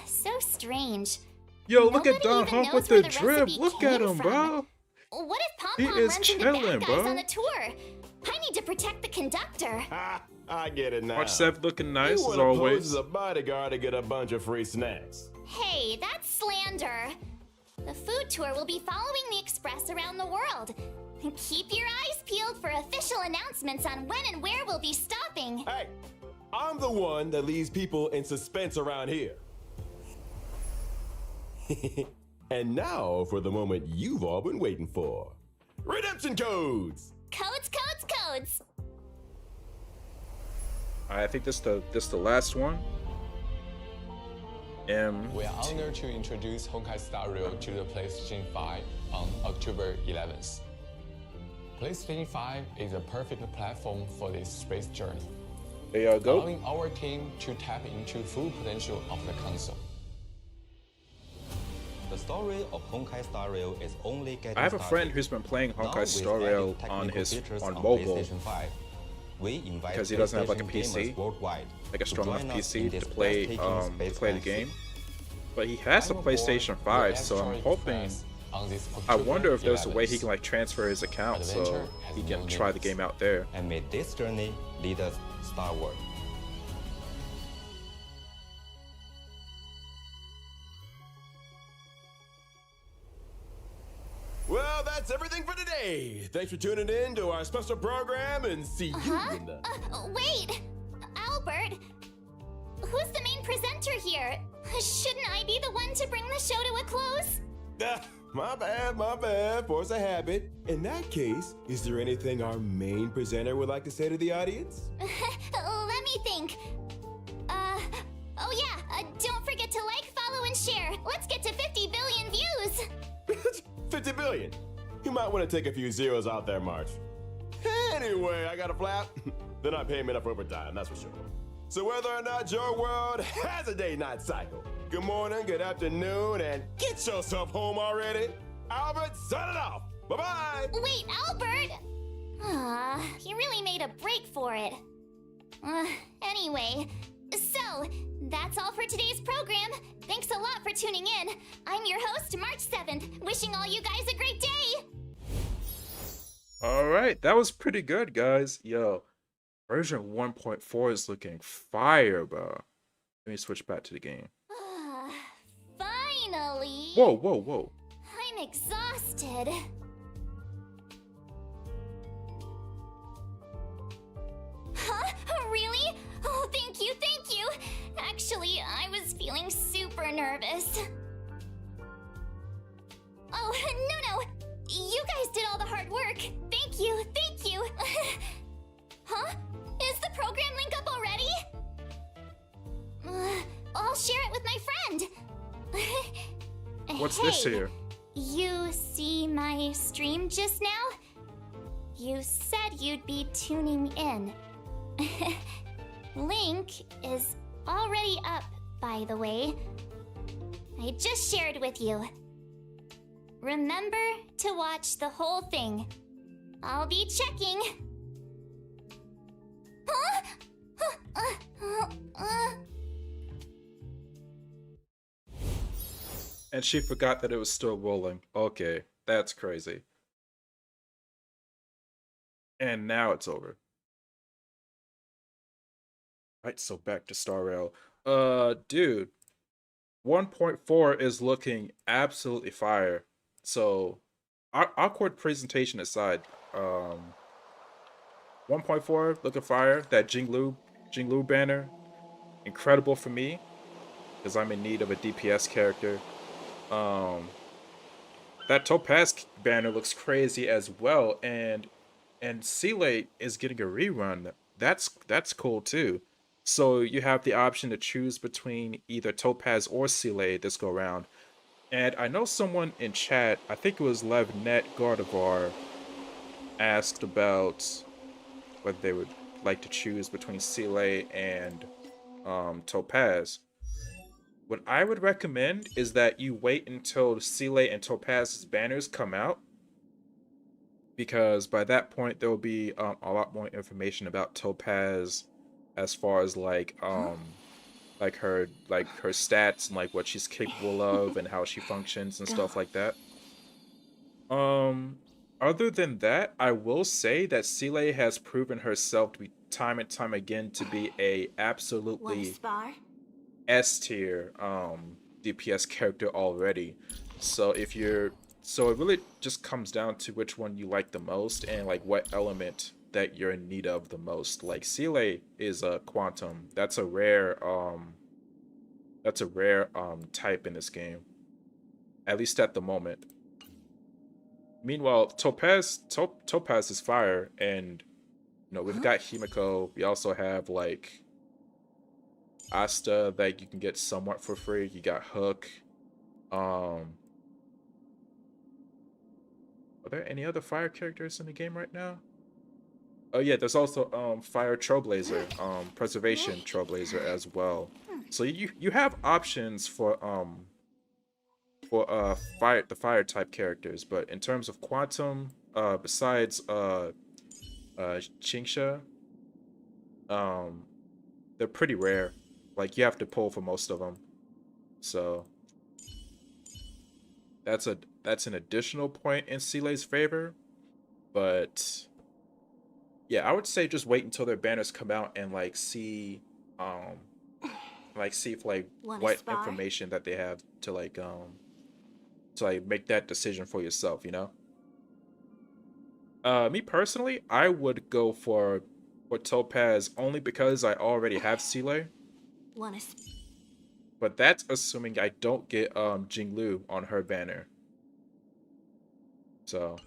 So strange. Yo, look at Nobody Don even Hump knows with where the the drip. recipe Look at came him, from. bro. What if Pom He Pom is runs into chilling, bad guys bro. on the tour? I need to protect the conductor. I get it now. March 7th looking nice you as wanna pose always. as a bodyguard to get a bunch of free snacks. Hey, that's slander. The food tour will be following the express around the world. Keep your eyes peeled for official announcements on when and where we'll be stopping. Hey, I'm the one that leaves people in suspense around here. And now for the moment you've all been waiting for. Redemption codes! Codes. I think this the last one. We are honored to introduce Honkai Star Rail to the PlayStation 5 on October 11th. PlayStation 5 is a perfect platform for this space journey, There y'all go. allowing our team to tap into full potential of the console. The story of Honkai Star Rail is only getting I have a started. friend who's been playing Now Honkai with Star added Rail technical on features on mobile PlayStation 5, we invite because he doesn't have like a PlayStation PC, gamers worldwide like a to strong enough join us in PC this to play breathtaking space the fantasy. game. But he has a I'm aboard PlayStation the 5, so I'm asteroid hoping. class on this I October wonder if there's a way he 11th. can like transfer his account so Adventure he has can no try the limits. game out there. And may this journey lead us starward. Well, that's everything for today. Thanks for tuning in to our special program and see you in the... Wait! Albert! Who's the main presenter here? Shouldn't I be the one to bring the show to a close? My bad. Force a habit. In that case, is there anything our main presenter would like to say to the audience? Let me think. Oh yeah, don't forget to like, follow, and share. Let's get to 50 billion views. 50 billion. You might want to take a few zeros out there, March. Anyway, I got a flap. They're not paying me enough overtime, that's for sure. So whether or not your world has a day-night cycle, good morning, good afternoon, and get yourself home already. Albert, sign it off. Bye-bye. Wait, Albert! He really made a break for it. Anyway, so that's all for today's program. Thanks a lot for tuning in. I'm your host, March 7th, wishing all you guys a great day. All right, that was pretty good, guys. Yo, version 1.4 is looking fire, bro. Let me switch back to the game. Finally! Whoa, whoa, whoa. I'm exhausted. Huh? Really? Oh, thank you, thank you! Actually, I was feeling super nervous. Oh, no! You guys did all the hard work. Thank you, thank you! Huh? Is the program link up already? I'll share it with my friend. What's this here? You see my stream just now? You said you'd be tuning in. Link is already up, by the way. I just shared with you. Remember to watch the whole thing. I'll be checking. Huh? And she forgot that it was still rolling. Okay, that's crazy. And now it's over. Right, so back to Star Rail. Dude, 1.4 is looking absolutely fire. So, awkward presentation aside, 1.4 looking fire. That Jinglu banner, incredible for me, because I'm in need of a DPS character. That Topaz banner looks crazy as well, and Seele is getting a rerun. That's cool too. So you have the option to choose between either Topaz or Seele this go round. And I know someone in chat, I think it was LevNet Gardevoir, asked about whether they would like to choose between Seele and Topaz. What I would recommend is that you wait until Seele and Topaz's banners come out, because by that point there will be a lot more information about Topaz, as far as like her stats and like what she's capable of and how she functions and stuff like that. Other than that, I will say that Seele has proven herself to be time and time again to be a absolutely S tier DPS character already. So it really just comes down to which one you like the most and like what element that you're in need of the most. Like Seele is a Quantum. That's a rare type in this game, at least at the moment. Meanwhile, Topaz is fire, and we've got Himiko. We also have like Asta that you can get somewhat for free. You got Hook. Are there any other fire characters in the game right now? Oh yeah, there's also Fire Trailblazer, Preservation Trailblazer as well. So you have options for the fire type characters, but in terms of Quantum, besides Chingsha, they're pretty rare. Like you have to pull for most of them. So that's an additional point in Seele's favor, but yeah, I would say just wait until their banners come out and see if what information that they have to make that decision for yourself, Me personally, I would go for Topaz only because I already have Seele. But that's assuming I don't get Jinglu on her banner. So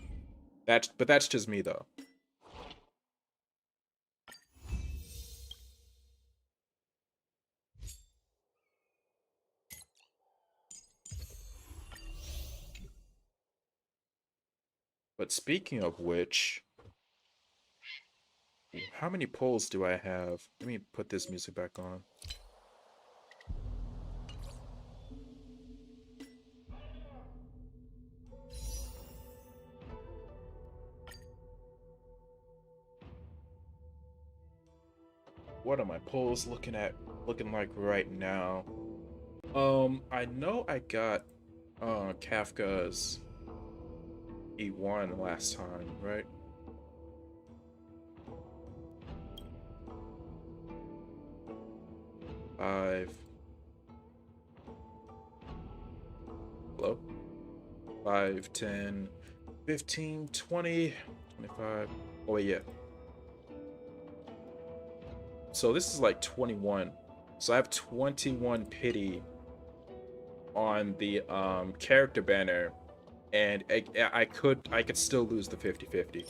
that's just me though. But speaking of which, how many polls do I have? Let me put this music back on. What are my polls looking like right now? I know I got Kafka's E1 last time, right? Hello? 5, 10, 15, 20, 25. Oh wait, yeah. So this is like 21. So I have 21 pity on the character banner, and I could still lose the 50-50.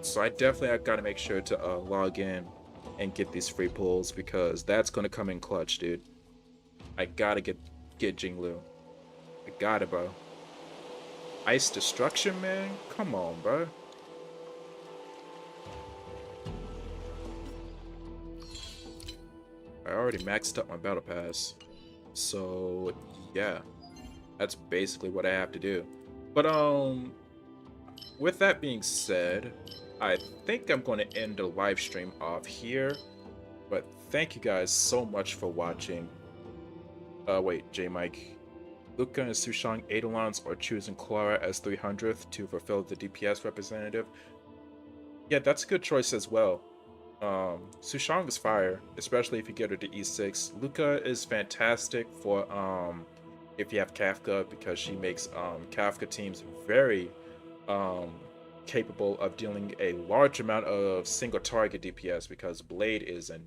So I definitely gotta make sure to log in and get these free pulls, because that's gonna come in clutch, dude. I gotta get Jinglu. I gotta, bro. Ice Destruction, man? Come on, bro. I already maxed up my battle pass. So, yeah. That's basically what I have to do. But, with that being said, I think I'm going to end the live stream off here. But thank you guys so much for watching. Wait, J-Mike. Luca and Sushang Eidolons are choosing Clara as 300th to fulfill the DPS representative. Yeah, that's a good choice as well. Sushang is fire, especially if you get her to E6. Luca is fantastic for if you have Kafka, because she makes Kafka teams very capable of dealing a large amount of single target DPS, because Blade is an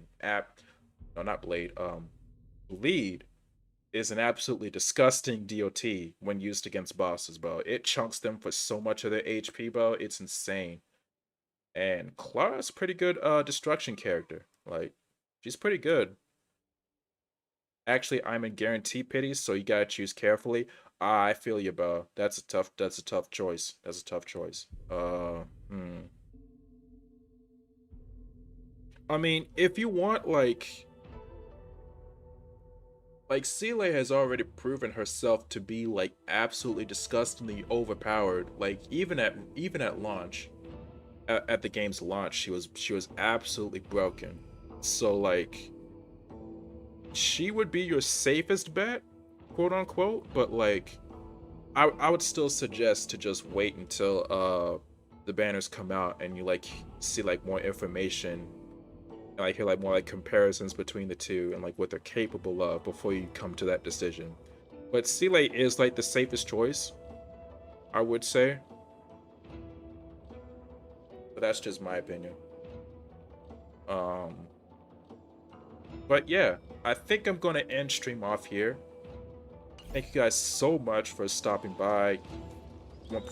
Bleed is an absolutely disgusting DOT when used against bosses, bro. It chunks them for so much of their HP, bro. It's insane. And Clara's a pretty good destruction character. Like, she's pretty good. Actually, I'm in guarantee pity, so you gotta choose carefully. I feel you, bro. That's a tough choice. That's a tough choice. I mean, if you want like Seele has already proven herself to be like absolutely disgustingly overpowered. Like even at launch, at the game's launch, she was absolutely broken. So like, she would be your safest bet, quote unquote. But like, I would still suggest to just wait until the banners come out and you like see like more information. And I hear like more like comparisons between the two and like what they're capable of before you come to that decision. But Seele is like the safest choice, I would say. But that's just my opinion. But yeah, I think I'm gonna end stream off here. Thank you guys so much for stopping by.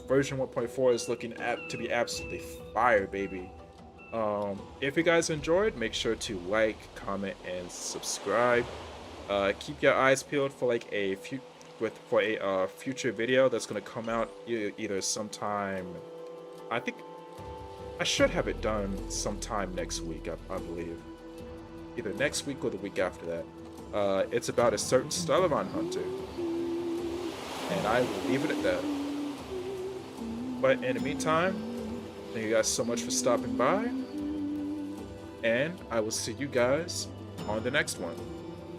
Version 1.4 is looking to be absolutely fire, baby. If you guys enjoyed, make sure to like, comment, and subscribe. Keep your eyes peeled for like a future video that's gonna come out either sometime. I think I should have it done sometime next week. I believe either next week or the week after that. It's about a certain Stellavon hunter, and I will leave it at that. But in the meantime, thank you guys so much for stopping by, and I will see you guys on the next one.